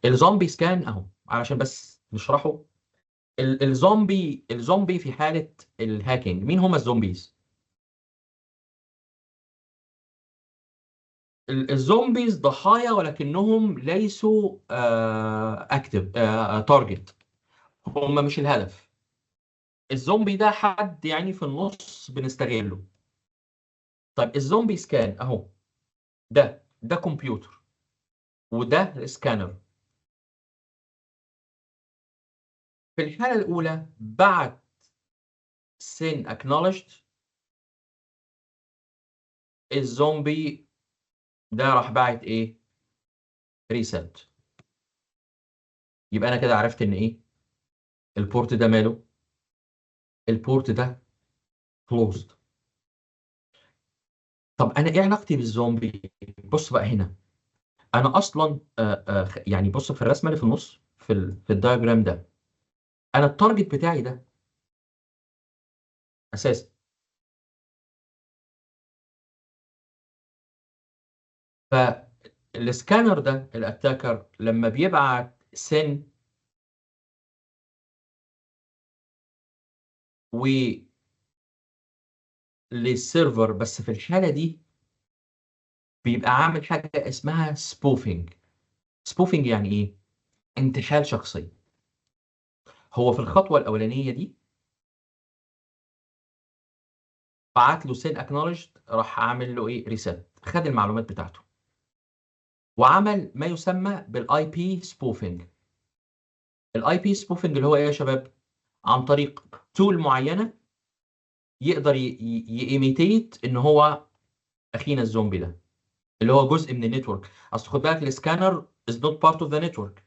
S1: الزومبي سكان اهو علشان بس نشرحه. الزومبي في حاله الهاكينج، مين هم الزومبيز؟ الزومبيز ضحايا ولكنهم ليسوا اكتف تارجت. هم مش الهدف. الزومبي ده حد يعني في النص بنستغله. طيب الزومبي سكان اهو، ده كمبيوتر وده سكانر. في الحالة الأولى بعد سين acknowledged، الزومبي ده راح باعت ايه؟ ريسيت. يبقى انا كده عرفت ان ايه؟ البورت ده ماله؟ البورت ده closed. طب انا ايه علاقتي بالزومبي؟ بص بقى هنا، انا اصلا يعني بص في الرسمه اللي في النص في الدايجرام ده، انا التارجت بتاعي ده اساسا. فالسكانر ده الاتاكر لما بيبعت سن للسيرفر، بس في الحاله دي بيبقى عامل حاجه اسمها سبوفينج. سبوفينج يعني ايه؟ انتحال شخصي. هو في الخطوه الاولانيه دي بعت له سين اكنولجد، راح عامل له ايه؟ ريسيت، خد المعلومات بتاعته وعمل ما يسمى بالاي بي سبوفينج. الاي بي سبوفينج اللي هو ايه يا شباب؟ عن طريق تول معينه يقدر ييميتيت ان هو اخينا الزومبي ده اللي هو جزء من النتورك. اصل خد بالك السكانر از نوت بارت اوف ذا نتورك،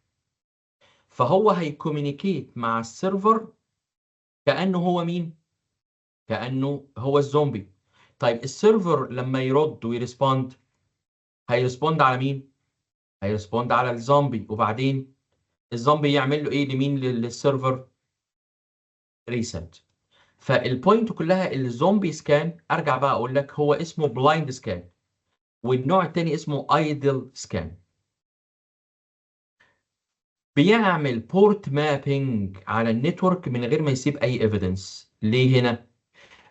S1: فهو هيكومينيكيت مع السيرفر كانه هو مين؟ كانه هو الزومبي. طيب السيرفر لما يرد ويرسبوند، هيرسبوند على مين؟ هيرسبوند على الزومبي. وبعدين الزومبي يعمل له ايه لمين؟ للسيرفر ريسيت. فالبوينت كلها الزومبي سكان، ارجع بقى اقول لك هو اسمه بلايند سكان، والنوع التاني اسمه ايدل سكان. بيعمل بورت مابينج على النتورك من غير ما يسيب اي ايفيدنس. ليه هنا؟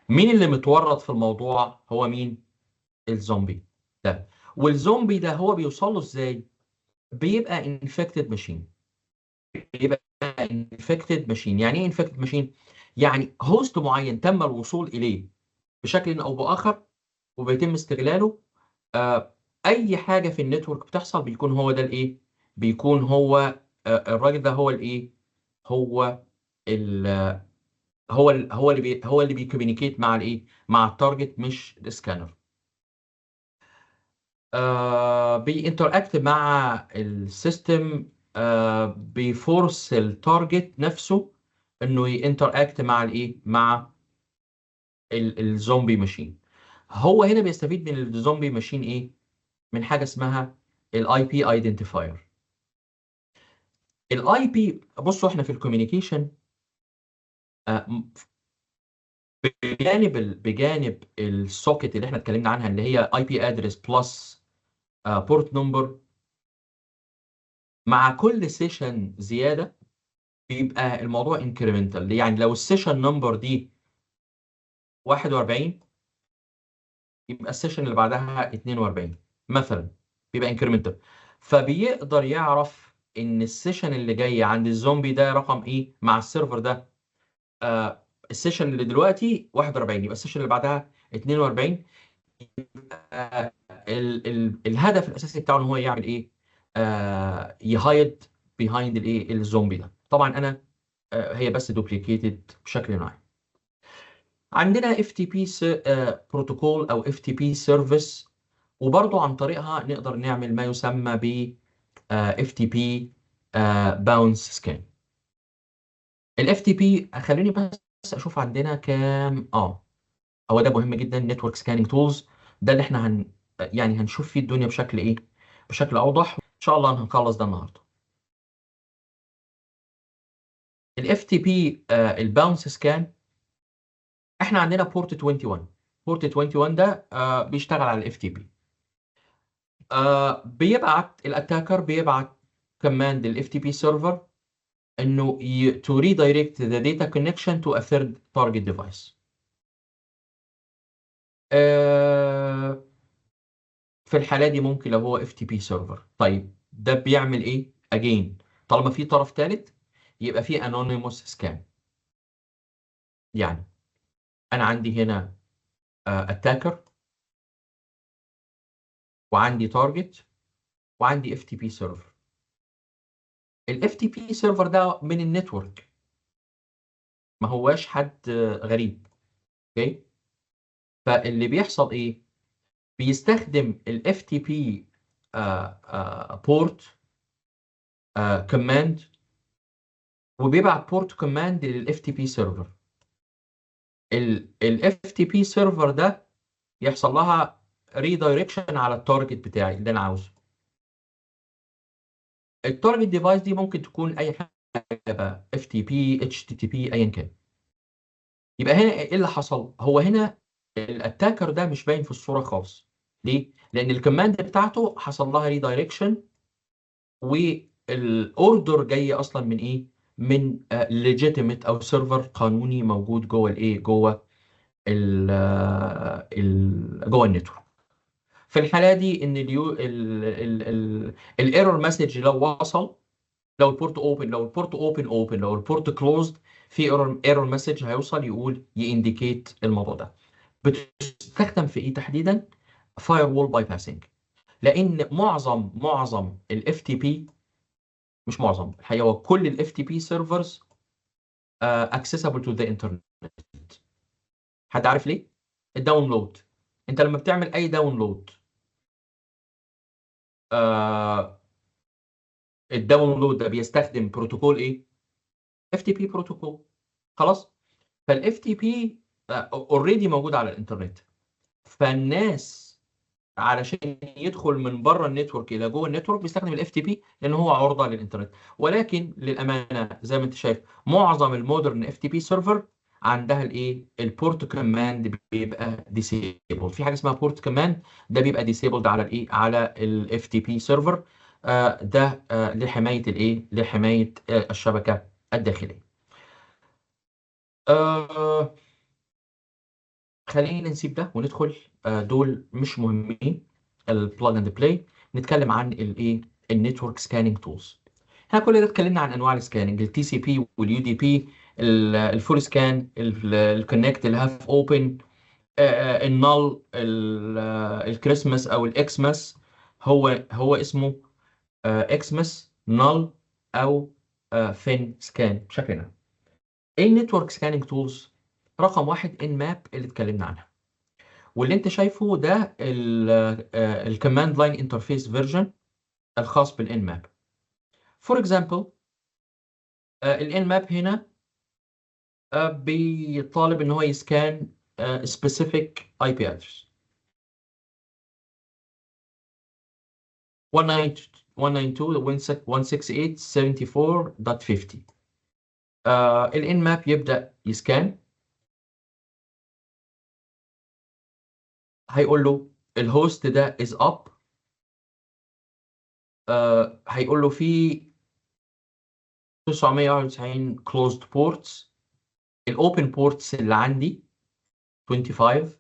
S1: مين اللي متورط في الموضوع؟ هو مين؟ الزومبي ده. والزومبي ده هو بيوصل له ازاي؟ بيبقى انفكتد ماشين. بيبقى انفكتد ماشين. يعني ايه انفكتد ماشين؟ يعني هوست معين تم الوصول اليه بشكل او باخر وبيتم استغلاله. اي حاجه في النتورك بتحصل بيكون هو ده الايه؟ بيكون هو الراجل ده هو الايه؟ هو ال هو اللي بيكومينيكيت مع الايه؟ مع التارجت مش السكانر. بينتراكت مع السيستم. بيفورس التارجت نفسه انه ينتراكت مع الايه؟ مع الزومبي ماشين. هو هنا بيستفيد من الزومبي ماشين ايه؟ من حاجه اسمها الاي بي ايدنتيفاير. الاي بي، بصوا احنا في الكوميونيكيشن بجانب السوكت اللي احنا اتكلمنا عنها اللي هي اي بي ادرس بلس بورت نمبر، مع كل سيشن زياده بيبقى الموضوع انكريمنتال. يعني لو السيشن نمبر دي 41، يبقى السيشن اللي بعدها 42 مثلا، بيبقى انكريمنتال. فبيقدر يعرف ان السيشن اللي جاي عند الزومبي ده رقم ايه مع السيرفر ده. السيشن اللي دلوقتي 41، يبقى السيشن اللي بعدها 42. الهدف الاساسي بتاعه ان هو يعمل ايه؟ يهايد بيهايند الايه؟ الزومبي ده. طبعا انا هي بس دوبليكيتد بشكل معين. عندنا اف تي بي بروتوكول او اف تي بي سيرفيس، وبرضه عن طريقها نقدر نعمل ما يسمى ب اف تي بي باونس سكان. الاف تي بي خليني بس اشوف عندنا كام هو ده مهم جدا، نتورك سكاننج تولز. ده اللي احنا يعني هنشوف فيه الدنيا بشكل ايه، بشكل اوضح ان شاء الله. هنخلص ده النهارده. الاف تي بي الباونس سكان، احنا عندنا بورت 21. بورت 21 ده بيشتغل على الاف تي بي. بيبعت الاتاكر بيبعت كماند للاف تي بي سيرفر انه to redirect the data connection to a third target device. في الحالة دي ممكن لو هو اف تي بي سيرفر. طيب ده بيعمل ايه؟ اجين طالما في طرف ثالث يبقى في انونيموس سكان. يعني انا عندي هنا اتاكر، وعندي تارجت، وعندي اف تي بي سيرفر. الاف تي بي سيرفر ده من النتورك، ما هواش حد غريب. اوكي، فاللي بيحصل ايه؟ بيستخدم الاف تي بي بورت كوماند، وبيبعت بورت كوماند للاف تي بي سيرفر. الاف تي بي سيرفر ده يحصل لها ريدايركشن على التارجت بتاعي اللي انا عاوزه. التارجت ديفايس دي ممكن تكون اي حاجه بقى، اف تي بي، اتش تي تي بي، ايا كان. يبقى هنا ايه اللي حصل؟ هو هنا الاتاكر ده مش باين في الصوره خالص. ليه؟ لان الكوماند بتاعته حصل لها ريدايركشن، والاوردر جاي اصلا من ايه؟ من ليجيتيميت او سيرفر قانوني موجود جوه الايه؟ جوه جوه النتورك. في الحاله دي ان الايرور مسج لو وصل، لو البورت اوبن، لو البورت اوبن، لو البورت كلوزد، في ايرور مسج هيوصل يقول يindicate الموضوع ده. بتستخدم في ايه تحديدا؟ فاير وول باي باسنج. لان معظم الاف تي بي، مش معظم الحقيقه، هو كل الاف تي بي سيرفرز accessible to the internet. حد عارف ليه؟ الداونلود. انت لما بتعمل اي داونلود، الداونلود ده بيستخدم بروتوكول ايه؟ اف تي بي بروتوكول. خلاص. فالاف تي بي اوريدي موجود على الانترنت، فالناس علشان يدخل من بره النتورك الى جوه النتورك بيستخدم الاف تي بي لان هو عرضه للانترنت. ولكن للامانه زي ما انت شايف معظم المودرن اف تي بي سيرفر عندها الايه؟ البورت كوماند بيبقى ديسيبل. في حاجه اسمها بورت كوماند، ده بيبقى ديسيبلد على الايه؟ على الاف تي بي سيرفر. ده لحمايه الايه؟ لحمايه الشبكه الداخليه. آه خلينا نسيب ده وندخل، دول مش مهمين، البلاج اند بلاي. نتكلم عن الايه؟ النتورك سكاننج تولز. احنا كل ده اتكلمنا عن انواع السكاننج، التي سي بي واليو دي بي، الفول سكان، الكونكت، الهاف اوبن، النال، الكريسماس او الاكسماس. هو اسمه اكسماس، نال، او فين سكان بشكل عام. ايه النتورك سكاننج تولز؟ رقم واحد ان ماب اللي اتكلمنا عنها، واللي انت شايفه ده الكوماند لاين انترفيس فيرجن الخاص بالان ماب. فور اكزامبل، الان ماب هنا بيطالب ان هو يسكان specific IP address 192.168.74.50. الان ماب يبدا يسكان، هيقول له الهوست ده is up. هيقول له في 991 closed ports. الاوبن بورتس اللي عندي 25،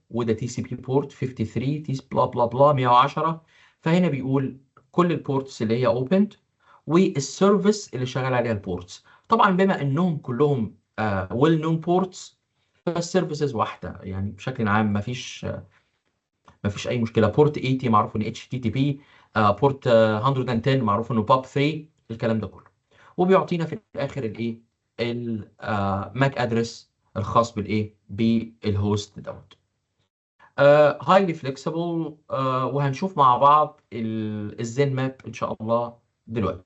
S1: وده تي سي بي بورت 53، تي بلا بلا بلا 110. فهنا بيقول كل البورتس اللي هي اوبند، والسيرفيس اللي شغال عليها البورتس. طبعا بما انهم كلهم ويل نون بورتس، فالسيرفيسز واحده يعني بشكل عام. ما فيش اي مشكله. بورت 80 معروف انه اتش تي تي بي، بورت 110 معروف انه باب 3، الكلام ده كله. وبيعطينا في الاخر الايه؟ الماك ادرس الخاص بالايه بالهوست دوت. هايلي فليكسيبل، وهنشوف مع بعض الزين ماب ان شاء الله دلوقتي.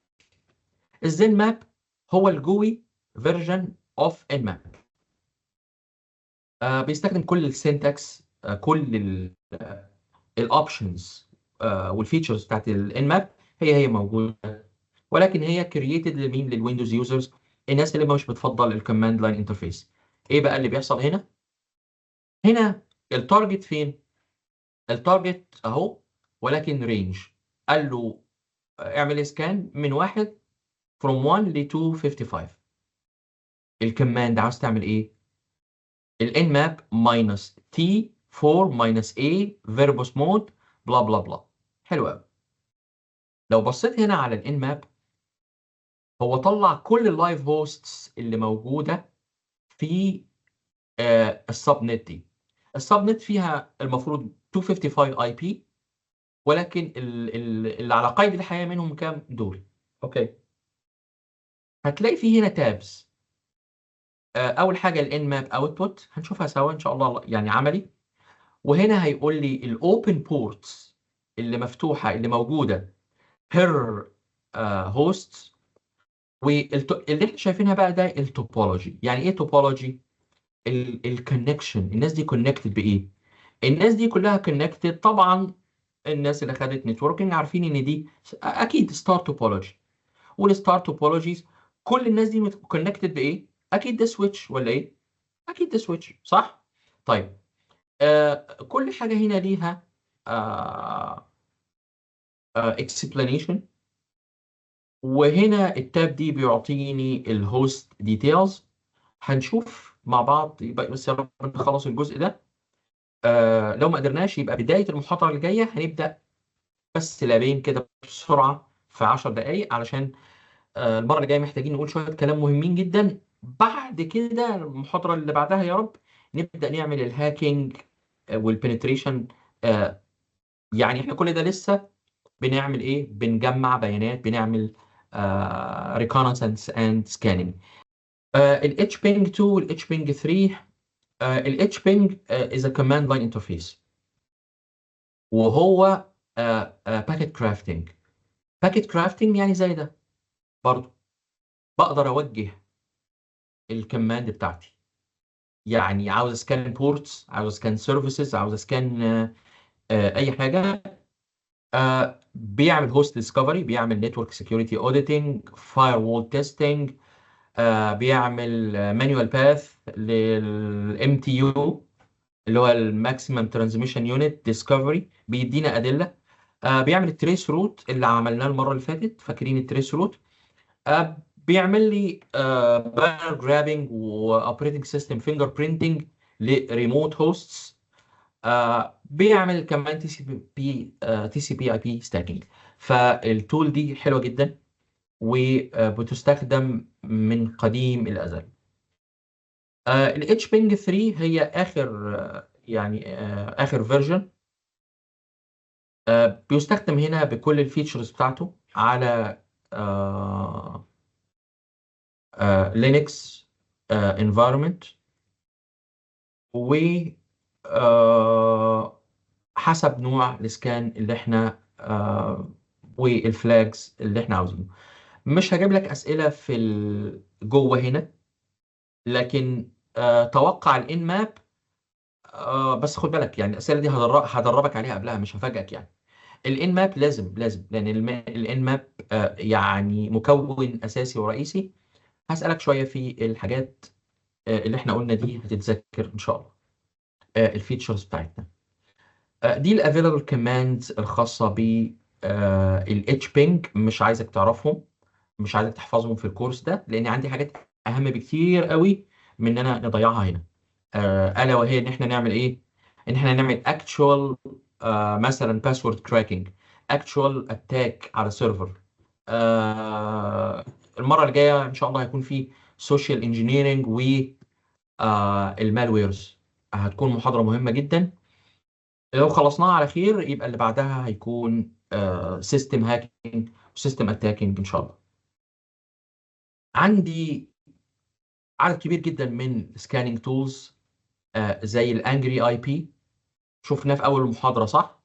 S1: الزين ماب هو الجوي فيرجن اوف انماب. بيستخدم كل السينتاكس، كل الاوبشنز والفيتشرز بتاعت الانماب هي موجوده، ولكن هي كرييتد لمين؟ للويندوز يوزرز، الناس اللي مش بتفضل الكوماند لاين انترفيس. ايه بقى اللي بيحصل هنا؟ هنا التارجت فين؟ التارجت اهو، ولكن رينج. قال له اعمل سكان من 1 from 1 ل 255. الكوماند عاوز تعمل ايه؟ الان ماب minus t 4 minus a verbose mode بلا بلا بلا. حلو قوي. لو بصيت هنا على الان ماب، هو طلع كل اللايف هوستس اللي موجوده في السب نت دي. السب نت فيها المفروض 255 اي بي، ولكن اللي على قيد الحياه منهم كام دول؟ اوكي. هتلاقي في هنا تابز. اول حاجه الان ماب اوتبوت هنشوفها سوا ان شاء الله يعني عملي. وهنا هيقول لي الاوبن بورتس اللي مفتوحه اللي موجوده بير هوست. واللي احنا شايفينها بقى ده التوبولوجي. يعني ايه توبولوجي؟ الكونكشن. الناس دي كونكتد بايه؟ الناس دي كلها كونكتد طبعا. الناس اللي خدت نتوركينج عارفين ان دي اكيد ستار توبولوجي. والستار توبولوجيز كل الناس دي كونكتد بايه؟ اكيد ده سويتش ولا ايه؟ اكيد ده سويتش، صح؟ طيب كل حاجه هنا ليها explanation. وهنا التاب دي بيعطيني الهوست ديتيلز. هنشوف مع بعض، يبقى بس يا رب نخلص الجزء ده. لو ما قدرناش يبقى بدايه المحاضره الجايه هنبدا بس لابين كده بسرعه في 10 دقائق، علشان المره اللي جايه محتاجين نقول شويه كلام مهمين جدا. بعد كده المحاضره اللي بعدها يا رب نبدا نعمل الهاكينج والبنتريشن. يعني احنا كل ده لسه بنعمل ايه؟ بنجمع بيانات، بنعمل reconnaissance and scanning. ال HPing 2 وال HPing 3. ال HPing is a command line interface، وهو packet crafting. packet crafting يعني زي ده برضو بقدر اوجه الكماند بتاعتي. يعني عاوز اسكان بورتس، عاوز اسكان سيرفيسز، عاوز اسكان اي حاجه. بيعمل هوست ديسكفري، بيعمل نتورك سكيورتي اوديتنج، فاير وول تيستنج، بيعمل مانيوال باث للام تي يو اللي هو الماكسيمم ترانسميشن يونت ديسكفري، بيدينا ادله. بيعمل التريس روت اللي عملناه المره اللي فاتت، فاكرين التريس روت؟ بيعمل لي بانر جرابنج واوبريتنج سيستم فينجر برينتنج لريموت هوستس. بيعمل كمان تي سي بي اي بي ستاكينج. فالتول دي حلوه جدا وبتستخدم من قديم الازل. ال HPing 3 هي اخر يعني اخر فيرجن. بيستخدم هنا بكل الفيتشرز بتاعته على لينكس انفايرمنت. و حسب نوع السكان اللي احنا والفلاجز اللي احنا عاوزينه. مش هجيب لك اسئله في جوه هنا، لكن توقع الان ماب. بس خد بالك يعني الاسئله دي هدربك عليها قبلها، مش هفاجئك يعني. الان ماب لازم لان الان ماب يعني مكون اساسي ورئيسي. هسالك شويه في الحاجات اللي احنا قلنا دي هتتذكر ان شاء الله. الفيتشرز بتاعتنا دي الافيلبل كوماندز الخاصه ب الاتش بينج. مش عايزك تعرفهم، مش عايزك تحفظهم في الكورس ده، لان عندي حاجات اهم بكتير قوي من اننا نضيعها هنا. الا وهي ان احنا نعمل ايه؟ ان احنا نعمل اكتشوال مثلا باسورد كراكنج، اكتشوال اتاك على سيرفر. المره اللي جايه ان شاء الله هيكون في سوشيال انجينيرنج و المالويرز. هتكون محاضره مهمه جدا. لو خلصناها على خير يبقى اللي بعدها هيكون سيستم هاكينج وسيستم اتاكينج ان شاء الله. عندي عدد كبير جدا من سكاننج تولز زي الانجري اي بي، شفناه في اول المحاضره صح؟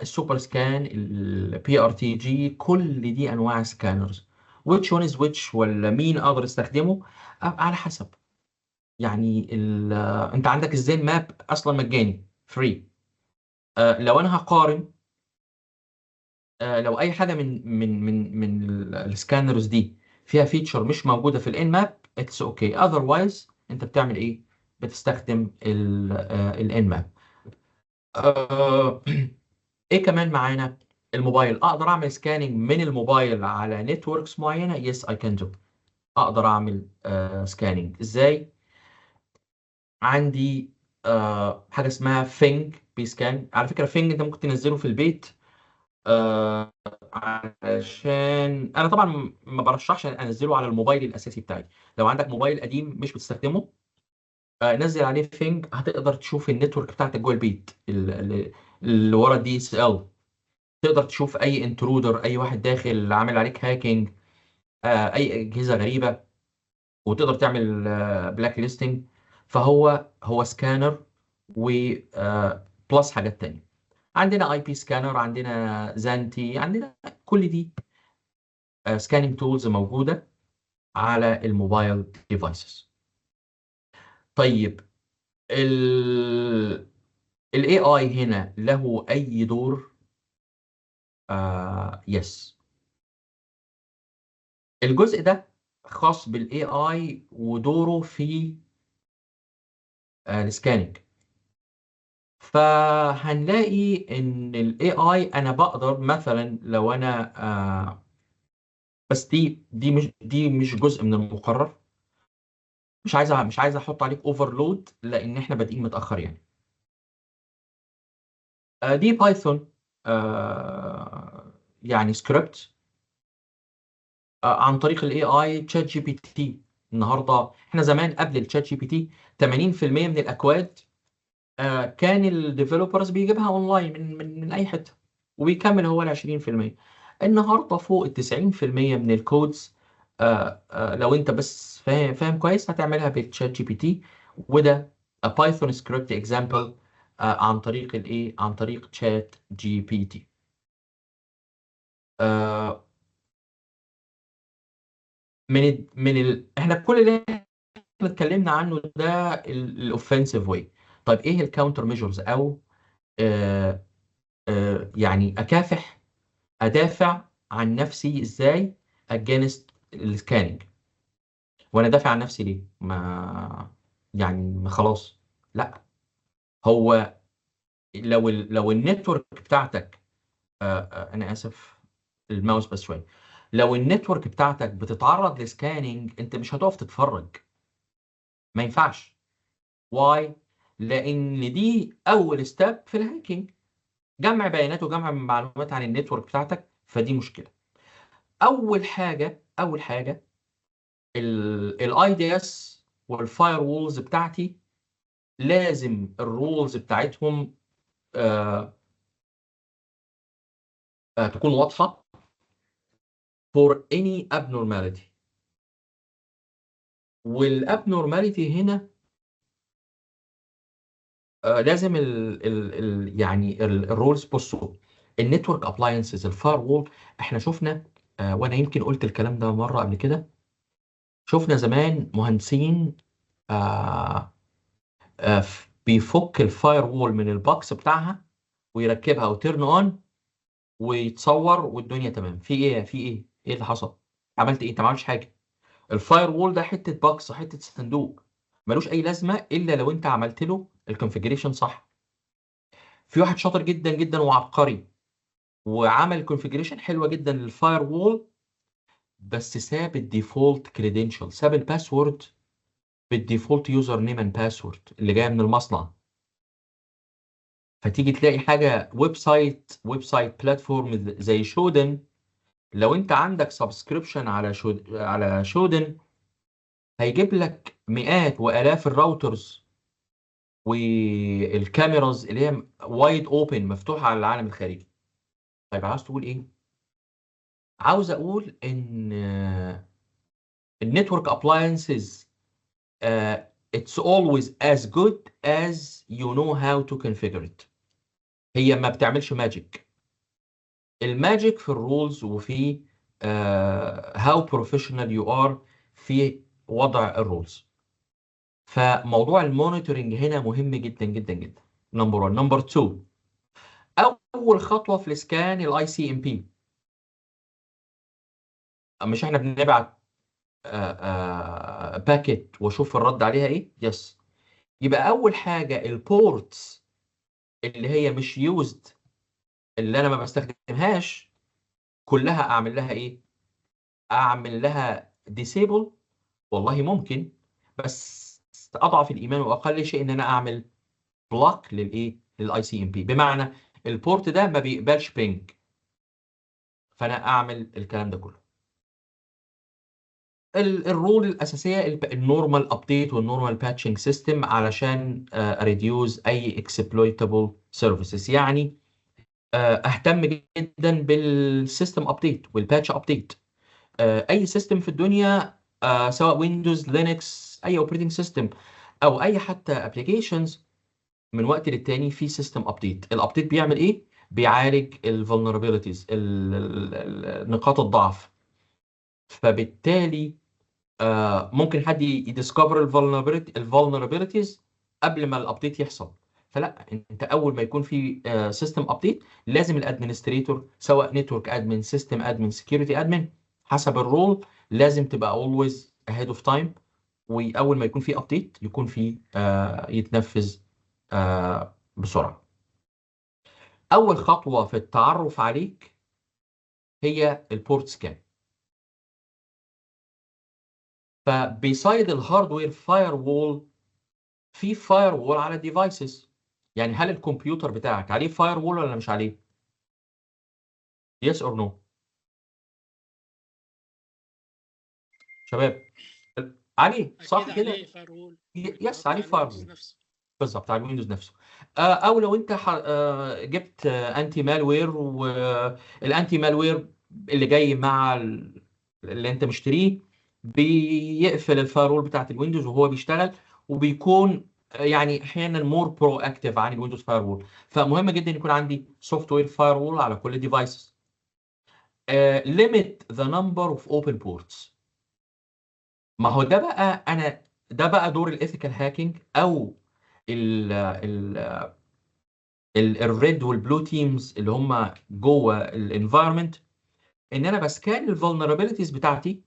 S1: السوبر سكان، البي ار تي جي، كل دي انواع سكانرز. which one is which، ولا مين اقدر استخدمه؟ على حسب. يعني انت عندك ازاي ماب اصلا مجاني فري. لو انا هقارن، لو اي حاجه من السكانرز دي فيها فيتشر مش موجوده في الان ماب، اتس اوكي. اذروايز انت بتعمل ايه؟ بتستخدم الان ماب. ايه كمان معانا؟ الموبايل، اقدر اعمل سكاننج من الموبايل على نتوركس معينه. يس اي كان دو. اقدر اعمل سكاننج ازاي؟ عندي حاجه اسمها فينج بي سكان. على فكره فينج انت ممكن تنزله في البيت، آه، علشان انا طبعا ما برشحش انزله على الموبايل الاساسي بتاعي. لو عندك موبايل قديم مش بتستخدمه، نزل عليه فينج، هتقدر تشوف النتورك بتاعتك جوه البيت اللي ورا الدي اس ال. تقدر تشوف اي انترودر، اي واحد داخل عامل عليك هاكينج، اي اجهزه غريبه، وتقدر تعمل بلاك ليستنج. فهو سكانر و بلس حاجات تانية. عندنا اي بي سكانر، عندنا زانتي، عندنا كل دي سكاننج تولز موجوده على الموبايل ديفايسز. طيب الاي اي هنا له اي دور؟ يس. الجزء ده خاص بالاي اي ودوره في السكاننج. فهنلاقي ان الاي اي انا بقدر مثلا لو انا بس دي مش جزء من المقرر. مش عايز احط عليك اوفرلود لان احنا بادئين متاخر يعني. دي بايثون، يعني سكريبت عن طريق الاي اي تشات جي بي تي. النهارده احنا زمان قبل التشات جي بي تي 80% من الاكواد كان الديفلوبرز بيجيبها اونلاين من اي حته، وبيكمل هو ال 20%. النهارده فوق ال 90% من الكودز، لو انت بس فاهم كويس هتعملها بالتشات جي بي تي. وده بايثون سكريبت اكزامبل عن طريق تشات جي بي تي. احنا كل اللي احنا اتكلمنا عنه ده الاوفensive واي. طيب ايه الكاونتر ميجرز، او آه يعني ادافع عن نفسي ازاي against السكاننج؟ وانا دافع عن نفسي ليه؟ ما خلاص. لا، هو لو النتورك بتاعتك، انا اسف الماوس بس شويه. لو النتورك بتاعتك بتتعرض لسكاننج انت مش هتقف تتفرج. ما ينفعش. واي؟ لان دي اول ستيب في الهاكينج، جمع بيانات وجمع معلومات عن النتورك بتاعتك. فدي مشكله. اول حاجه الاي دي اس والفاير وولز بتاعتي لازم الرولز بتاعتهم آه تكون واضحه for any abnormality. والابنورماليتي هنا لازم يعني الرولز. بصوا، النتورك ابلاينسز، الفاير وول، احنا شفنا وانا يمكن قلت الكلام ده مره قبل كده. شفنا زمان مهندسين آه بيفك الفاير وول من الباكس بتاعها ويركبها وتيرن اون ويتصور والدنيا تمام. في ايه اللي حصل؟ عملت ايه؟ انت ما عملتش حاجه. الفاير وول ده حته باكس، حته صندوق، ملوش اي لازمه الا لو انت عملت له الكونفيجريشن صح. في واحد شاطر جدا جدا وعبقري وعمل كونفيجريشن حلوه جدا للفاير وول، بس ساب الديفولت كريدنشال، ساب الباسورد بالديفولت يوزر نيم اند باسورد اللي جايه من المصنع. فتيجي تلاقي حاجه ويب سايت بلاتفورم زي شودن. لو انت عندك سبسكريبشن على شودن، هيجيب لك مئات والاف الراوترز والكاميراز اللي هي وايد اوبن، مفتوحه على العالم الخارجي. طيب عاوز تقول ايه؟ عاوز اقول ان النتورك ابلاينسز it's always as good as you know how to configure it. هي ما بتعملش ماجيك. الماجيك في الرولز وفي how professional you are في وضع الرولز. فموضوع المونيتورنج هنا مهم جدا جدا جدا. نمبر 1. نمبر 2، اول خطوه في السكان الاي سي ام بي. مش احنا بنبعت باكيت واشوف الرد عليها ايه؟ يس. يبقى اول حاجه البورتس اللي هي مش يوزد، اللي انا ما بستخدمهاش، كلها اعمل لها ايه؟ اعمل لها ديسيبل. والله ممكن، بس اضعف الايمان واقل شيء ان انا اعمل بلوك للايه؟ للاي سي ام بي. بمعنى البورت ده ما بيقبلش بينج، فانا اعمل الكلام ده كله. الرول الاساسيه النورمال ابديت والنورمال باتشنج سيستم علشان ريديوز اي اكسبلويتابل سيرفيسز. يعني اهتم جدا بالسيستم ابديت والباتش ابديت. اي سيستم في الدنيا، سواء ويندوز، لينكس، اي اوبريتنج سيستم، او اي حتى ابلكيشنز، من وقت للتاني في سيستم ابديت. الابديت بيعمل ايه؟ بيعالج الفولنربيلتيز، نقاط الضعف. فبالتالي ممكن حد يديسكفر الفولنربيلتيز قبل ما الابديت يحصل. فلا، انت اول ما يكون في سيستم ابديت لازم الادمنستريتور، سواء نتورك ادمن، سيستم ادمن، سكيورتي ادمن، حسب الرول، لازم تبقى always ahead of time. واول ما يكون في ابديت يكون في يتنفذ بسرعه. اول خطوه في التعرف عليك هي البورت سكان. فبيسايد الهاردوير فاير وول، في فاير وول على الديفايسز. يعني هل الكمبيوتر بتاعك عليه فاير وول ولا مش عليه؟ يس اور نو شباب؟ عليه صح
S4: اكيد
S1: كده؟
S4: عليه فايرول،
S1: يس،
S4: بيتغطى
S1: عليه
S4: على
S1: فاير
S4: الويندوز
S1: وول.
S4: نفسه.
S1: بالظبط، على الويندوز نفسه. او لو انت جبت انتي مالوير، والانتي مالوير اللي جاي مع اللي انت مشتريه بيقفل الفايرول بتاعت الويندوز وهو بيشتغل، وبيكون يعني احيانا مور برو اكتيف عن الويندوز فايرول. فمهم جدا يكون عندي سوفت وير فايرول على كل ديفايسز. limit the number of open ports. ما هو ده بقى ده بقى دور الايثيكال هاكينج، او ال الريد والبلو تيمز اللي هم جوه الانفايرمنت. ان انا بسكان الفولنربيلتيز بتاعتي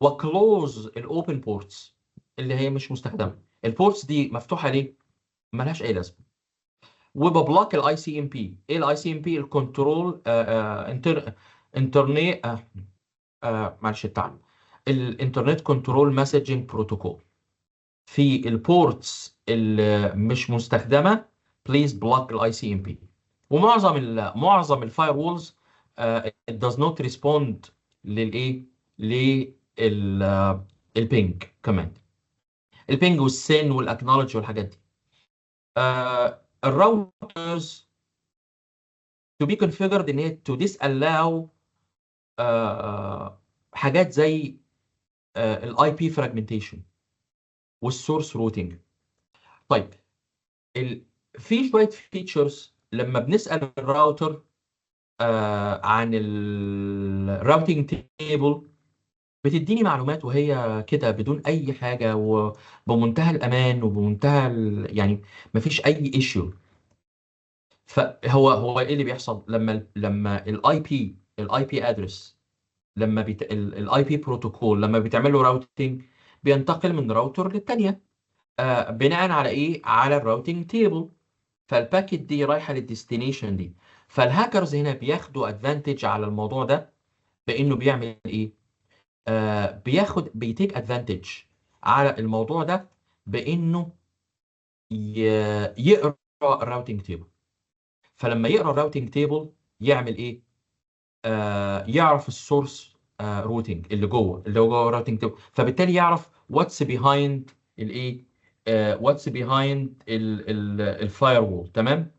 S1: وكلوز الاوبن بورتس اللي هي مش مستخدمه. البورتس دي مفتوحه ليه؟ ملهاش اي لازمه. وببلوك الاي سي ام بي. ايه الاي سي ام بي؟ الكنترول انترنت معلش التعب، الانترنت كنترول مسجنج بروتوكول. في البورتس اللي مش مستخدمه بليز بلوك الاي سي ام بي. ومعظم معظم الفاير وولز it does not respond للايه؟ للبينج كمان. البينج والسين والاكنولج والحاجات دي. الراوترز to be configured ان هي to disallow حاجات زي الاي بي فراجمنتيشن والسورس روتنج. طيب في شويه فيتشرز لما بنسال الراوتر عن الراوتنج تيبل بتديني معلومات وهي كده بدون اي حاجه وبمنتهى الامان وبمنتهى يعني مفيش اي ايشيو. فهو ايه اللي بيحصل لما الاي بي ادرس، لما الاي بي بروتوكول لما بيتعمل له راوتنج بينتقل من راوتر للثانيه بناء على ايه؟ على الراوتنج تيبل. فالباكيت دي رايحه للديستنيشن دي. فالهاكرز هنا بياخدوا ادفانتج على الموضوع ده بانه بيعمل ايه؟ بيتيك ادفانتج على الموضوع ده بانه يقرا الراوتنج تيبل. فلما يقرا الراوتنج تيبل يعمل ايه؟ يعرف السورس روتنج اللي هو جوه الراوتنج تيبل. فبالتالي يعرف واتس بيهايند الايه؟ واتس بيهايند الفاير وول. تمام.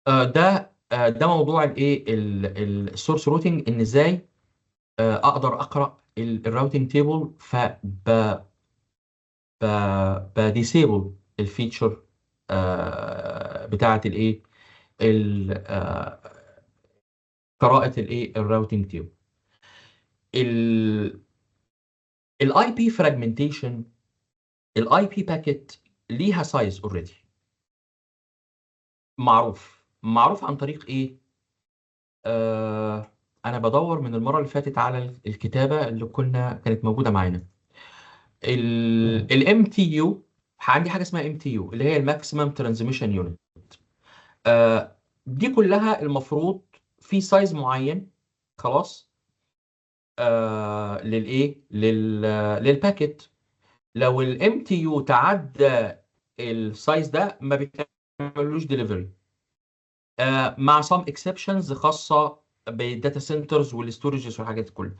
S1: ده موضوع الايه؟ السورس روتنج، ان ازاي اقدر اقرا الراوتنج تيبل بديسيبل الفيتشر بتاعه الايه قراءه الايه الراوتنج تيبل. الاي بي فراجمنتيشن، الاي بي باكيت ليها سايز اوريدي معروف عن طريق ايه؟ انا بدور من المره اللي فاتت على الكتابه اللي كانت موجوده معانا. الام تي يو، عندي حاجه اسمها ام تي يو اللي هي الماكسيمم ترانزميشن يونت. دي كلها المفروض في سايز معين، خلاص، للايه للباكيت. لو الام تي يو تعدى السايز ده ما بيتعملوش ديليفري، مع سام اكسبشنز خاصه بالداتا سنترز والستورجز والحاجات دي كلها،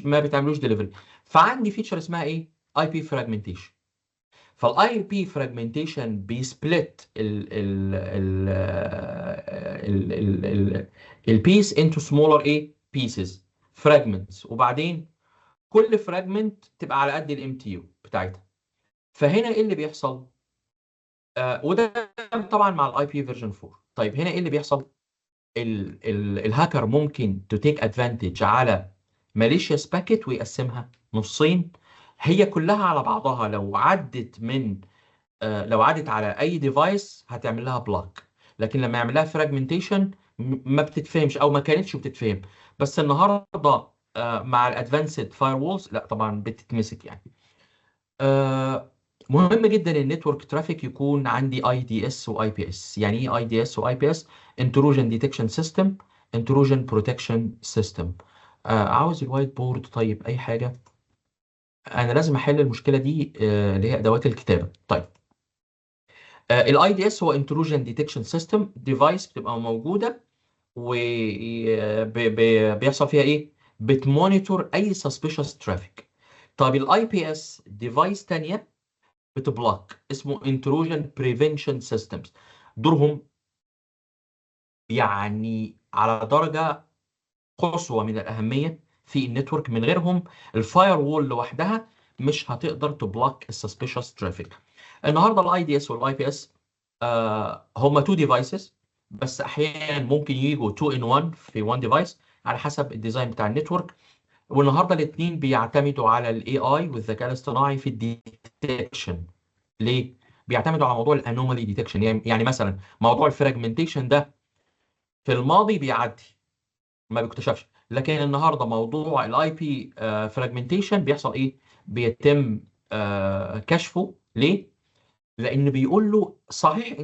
S1: ما بيتعملوش ديليفري. فعندي فيتشر اسمها ايه؟ اي بي فراجمنتيشن. فالاي بي فراجمنتيشن بيسبلت البيس انتو سمولر ايه بيسز، فراجمنتس، وبعدين كل فراجمنت تبقى على قد الام تي يو بتاعتها. فهنا ايه اللي بيحصل؟ وده طبعا مع الاي بي فيرجن 4. طيب هنا ايه اللي بيحصل؟ الهاكر ممكن تو تيك ادفانتج على malicious باكيت ويقسمها نصين. هي كلها على بعضها لو عدت على اي ديفايس هتعمل لها بلوك، لكن لما يعمل لها فراجمنتيشن ما بتتفهمش او ما كانتش بتتفهم. بس النهارده مع الادفانسد فاير وولز لا طبعا بتتمسك يعني. مهم جدا النتورك ترافيك يكون عندي اي دي اس واي بي اس. يعني ايه اي دي اس واي بي اس؟ انتروجن ديتكشن سيستم، انتروجن بروتكشن سيستم. عاوز الوايت بورد؟ طيب اي حاجه، انا لازم احل المشكله دي اللي هي ادوات الكتابه. طيب الاي دي اس هو انتروجن ديتكشن سيستم ديفايس بتبقى موجوده وبيحصل فيها ايه؟ بتمونيتور اي سسبيشس ترافيك. طب الاي بي اس ديفايس تانية بتبلوك، اسمه انتروجن بريفنشن سيستمز. دورهم يعني على درجه قصوى من الاهميه في النتورك. من غيرهم الفاير وول لوحدها مش هتقدر تبلوك السسبيشس ترافيك. النهارده الاي دي اس والاي بي اس هما تو ديفايسز، بس احيانا ممكن يجوا 2 ان 1 في 1 ديفايس على حسب الديزاين بتاع النتورك. والنهارده الاثنين بيعتمدوا على الاي اي والذكاء الاصطناعي في الديتكشن. ليه؟ بيعتمدوا على موضوع الانومالي ديتكشن. يعني مثلا موضوع الفراجمنتيشن ده في الماضي بيعدي ما بيكتشفش، لكن النهارده موضوع الاي بي فراجمنتيشن بيحصل ايه؟ بيتم كشفه. ليه؟ لان بيقول له صحيح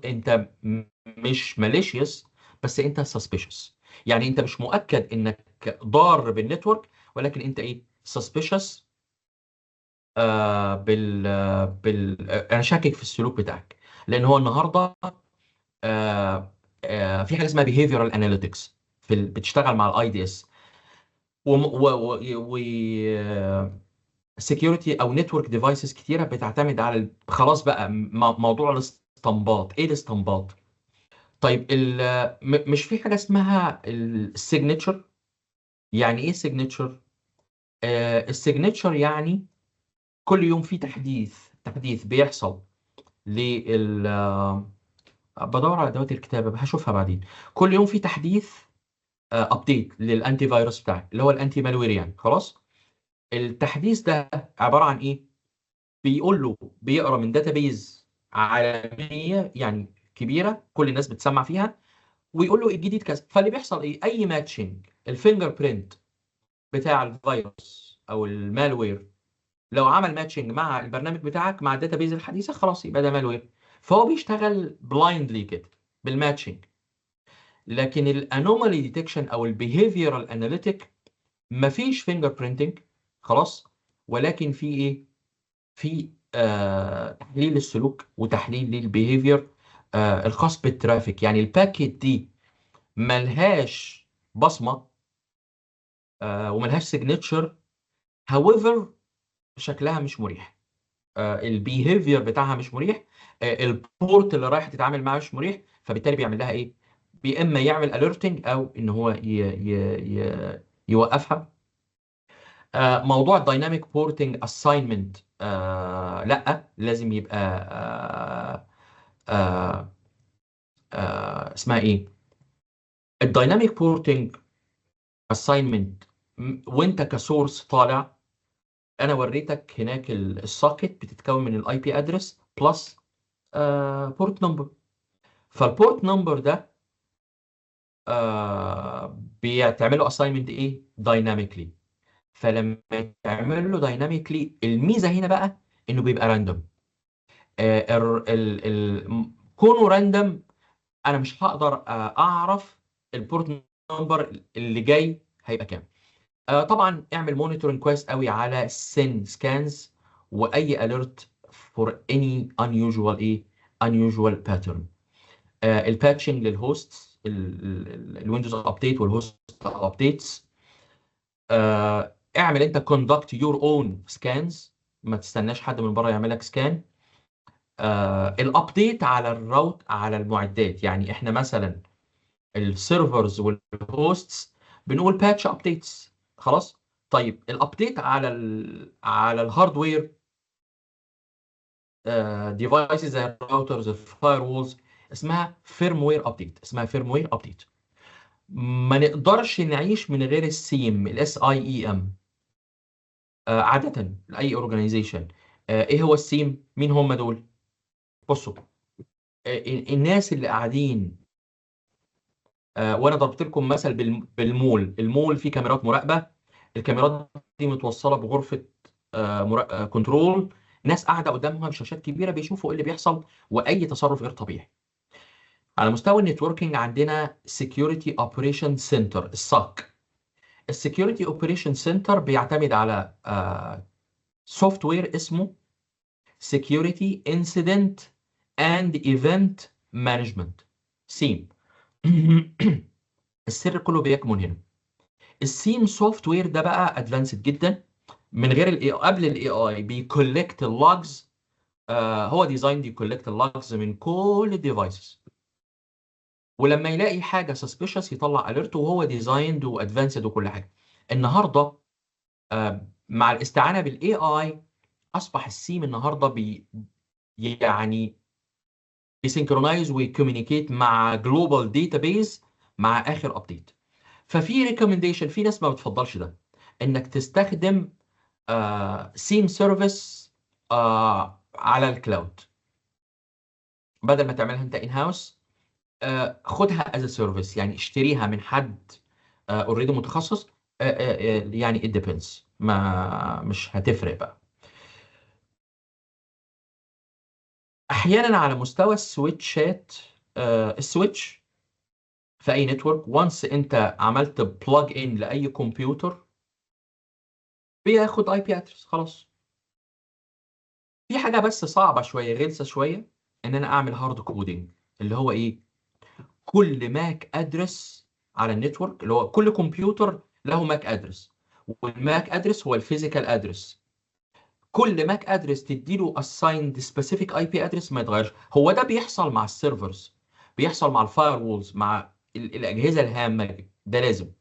S1: انت مش ماليشيوس، بس انت سسبيشس. يعني انت مش مؤكد انك ضار بالنتورك، ولكن انت ايه؟ سسبيشس انا شاكك في السلوك بتاعك. لان هو النهارده في حاجه اسمها behavioral analytics بتشتغل مع الاي دي اس و سكيورتي او نتورك ديفايسز كتيره بتعتمد على خلاص بقى موضوع الاستنباط. ايه الاستنباط؟ طيب مش في حاجه اسمها السيجنتشر؟ يعني ايه سيجنتشر؟ السيجنتشر يعني كل يوم في تحديث بيحصل لل بدور على ادوات الكتابه هشوفها بعدين. كل يوم في تحديث ابديت للانتي فيروس بتاعي اللي هو الانتي مالوير يعني. خلاص، التحديث ده عباره عن ايه؟ بيقول له بيقرا من داتابيز عالميه يعني كبيره كل الناس بتسمع فيها، ويقول له الجديد كذا. فاللي بيحصل ايه؟ اي ماتشنج الفينجر برينت بتاع الفيروس او المالوير لو عمل ماتشنج مع البرنامج بتاعك مع الداتابيز الحديثه خلاص يبقى ده مالوير. فهو بيشتغل بلايندلي كده بالماتشنج. لكن الانومالي ديتكشن او البيهيفيرال اناليتيك مفيش فينجر برينتنج خلاص، ولكن في ايه؟ في تحليل السلوك وتحليل للبيهيفير الخاص بالترافيك. يعني الباكيت دي ملهاش بصمه وملهاش سيجنتشر، هاويفر شكلها مش مريح، البيهيفير بتاعها مش مريح، البورت اللي رايح تتعامل معاه مش مريح. فبالتالي بيعمل لها ايه؟ اما يعمل اليرتنج او ان هو يوقفها موضوع الدايناميك بورتنج اساينمنت لا، لازم يبقى آه اسمها ايه، الدايناميك بورتنج اساينمنت. وانت كسورس طالع، انا وريتك هناك السوكت بتتكون من الاي بي ادرس بلس بورت نمبر. فالبورت نمبر ده بيتعمل له اساينمنت ايه دايناميكلي. فلما تعمل له دايناميكلي، الميزه هنا بقى انه بيبقى راندوم. كونه راندوم، انا مش هقدر اعرف البورت نمبر اللي جاي هيبقى كام. طبعا اعمل مونيتورنج كويس قوي على السن سكانز واي اليرت فور اني unusual ايه unusual pattern. الباتشنج للهوست، الويندوز ابديت والهوست ابديتس. اعمل انت كوندكت يور اون سكانز، ما تستناش حد من بره يعمل لك سكان. الابديت على الراوت على المعدات، يعني احنا مثلا السيرفرز والهوستس بنقول باتش ابديتس خلاص. طيب الابديت على على الهاردوير ديفايسز زي الراوترز الفاير وولز اسمها فيرموير ابديت، اسمها فيرموير ابديت. ما نقدرش نعيش من غير السيم، الاس اي اي ام. عاده لاي اورجانيزيشن، ايه هو السيم؟ مين هم دول؟ بصوا، الناس اللي قاعدين، وانا ضربت لكم مثل بالمول. المول فيه كاميرات مراقبه، الكاميرات دي متوصله بغرفه كنترول، ناس قاعده قدامها بشاشات كبيره بيشوفوا ايه اللي بيحصل واي تصرف غير طبيعي. على مستوى النتوركينج عندنا Security Operation Center، الساك. السكيورتي اوبريشن سنتر بيعتمد على سوفت وير اسمه Security Incident and Event Management، سيم. السر كله بيكمن هنا. السيم سوفت وير ده بقى ادفانسد جدا. من غير الاي، قبل الاي اي بيكولكت اللوجز. هو ديزاين يكولكت اللوجز من كل الديفايسز، ولما يلاقي حاجه سسبيشس يطلع اليرت، وهو ديزايند وادفانسد وكل حاجه. النهارده مع الاستعانه بالاي اي اصبح السيم النهارده يعني بيسنكرونايز ويكومينيكيت مع جلوبال داتابيز مع اخر ابديت. ففي ريكومنديشن، في ناس ما بتفضلش ده، انك تستخدم سيم سيرفيس على الكلاود بدل ما تعملها انت ان هاوس. خدها از سيرفيس، يعني اشتريها من حد اوريدي متخصص. يعني it depends، ما مش هتفرق بقى. احيانا على مستوى السويتشات، السويتش في اي نتورك وانس انت عملت بلاج ان لاي كمبيوتر بياخد اي بي ادرس خلاص. في حاجه بس صعبه شويه، غلسه شويه، ان انا اعمل هارد كودينج، اللي هو ايه، كل ماك ادرس على النتورك، اللي هو كل كمبيوتر له ماك ادرس، والماك ادرس هو الفيزيكال ادرس. كل ماك ادرس تديله assigned specific اي بي ادرس ما يتغيرش. هو ده بيحصل مع السيرفرز، بيحصل مع الفاير وولز، مع الاجهزه الهامه دي. ده لازم.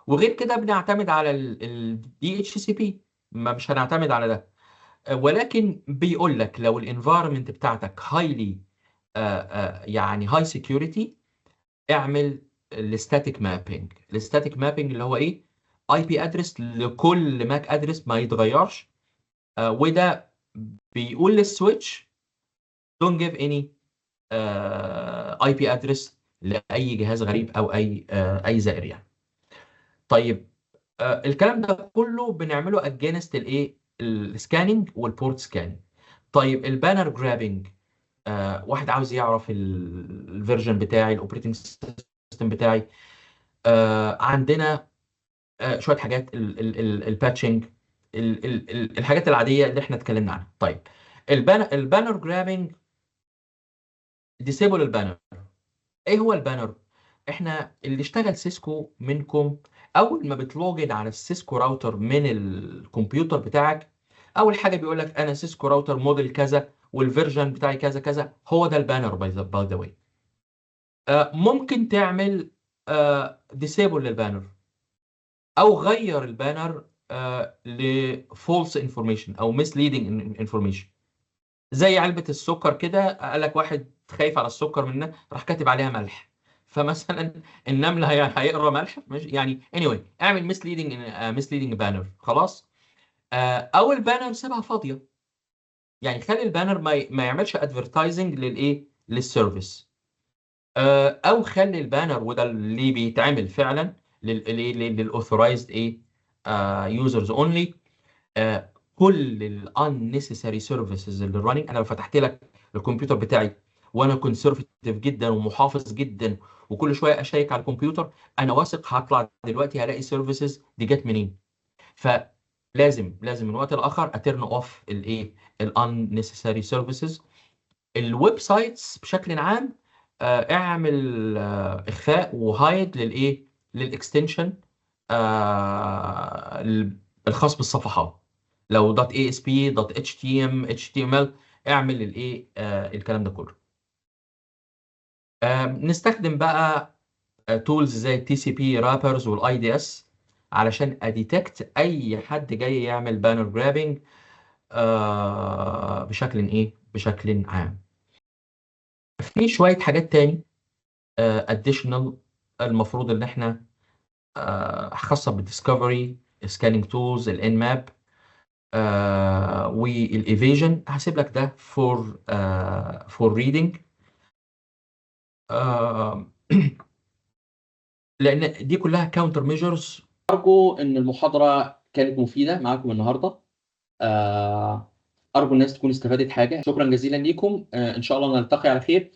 S1: وغير كده بنعتمد على الدي اتش سي بي، ما مش هنعتمد على ده. ولكن بيقول لك لو الانفايرمنت بتاعتك هايلي يعني هاي سكيورتي، اعمل الستاتيك مابينج. الستاتيك مابينج اللي هو ايه، اي بي ادرس لكل ماك ادرس ما يتغيرش. وده بيقول للسويتش don't give any اي بي ادرس لاي جهاز غريب او اي زائر يعني. طيب الكلام ده كله بنعمله اجينست الايه، السكاننج والبورت سكاننج. طيب البانر جرابنج، واحد عاوز يعرف الفيرجن بتاعي، الاوبريتنج سيستم بتاعي. عندنا شويه حاجات، الباتشنج، الحاجات العاديه اللي احنا اتكلمنا عنها. طيب البانر جرابنج، ديسيبل البانر. ايه هو البانر؟ احنا اللي اشتغل سيسكو منكم، اول ما بتلوجن على السيسكو راوتر من الكمبيوتر بتاعك، اول حاجه بيقول لك انا سيسكو راوتر موديل كذا والفيرجن بتاعي كذا كذا. هو ده البانر باي ذا واي. ممكن تعمل ديسيبل للبانر او غير البانر لفولس انفورميشن او misleading انفورميشن. زي علبة السكر كده، قال لك واحد خايف على السكر منها راح كاتب عليها ملح، فمثلا النمل هيقرا ملح يعني anyway اعمل misleading بانر خلاص. او البانر سيبها فاضيه، يعني خلي البانر ما يعملش ادفرتايزنج للسيرفيس. او خلي البانر، وده اللي بيتعمل فعلا للاوثورايزد يوزرز اونلي، كل ال unnecessary services اللي running. انا لو فتحت لك الكمبيوتر بتاعي وانا كونسرفتيف جدا ومحافظ جدا وكل شويه اشيك على الكمبيوتر، انا واثق هطلع دلوقتي هلاقي سيرفيسز دي جت منين. فلازم من وقت لاخر اترن اوف ال unnecessary services. الويب سايتس بشكل عام اعمل اخفاء وهايد للاكستنشن الخاص بالصفحات. لو .asp .html اعمل الكلام ده كله. نستخدم بقى تولز زي التي سي بي رابرز والاي دي اس علشان اديتكت اي حد جاي يعمل بانر جرابنج بشكل عام. في شويه حاجات تاني اديشنال المفروض ان احنا خاصه بالديسكفري، سكاننج تولز، الان ماب والايفيجن. هسيب لك ده فور ريدنج، لان دي كلها كاونتر ميجرز. ارجو ان المحاضره كانت مفيده معاكم النهارده. ارجو الناس تكون استفادت حاجه. شكرا جزيلا ليكم، ان شاء الله نلتقي على خير.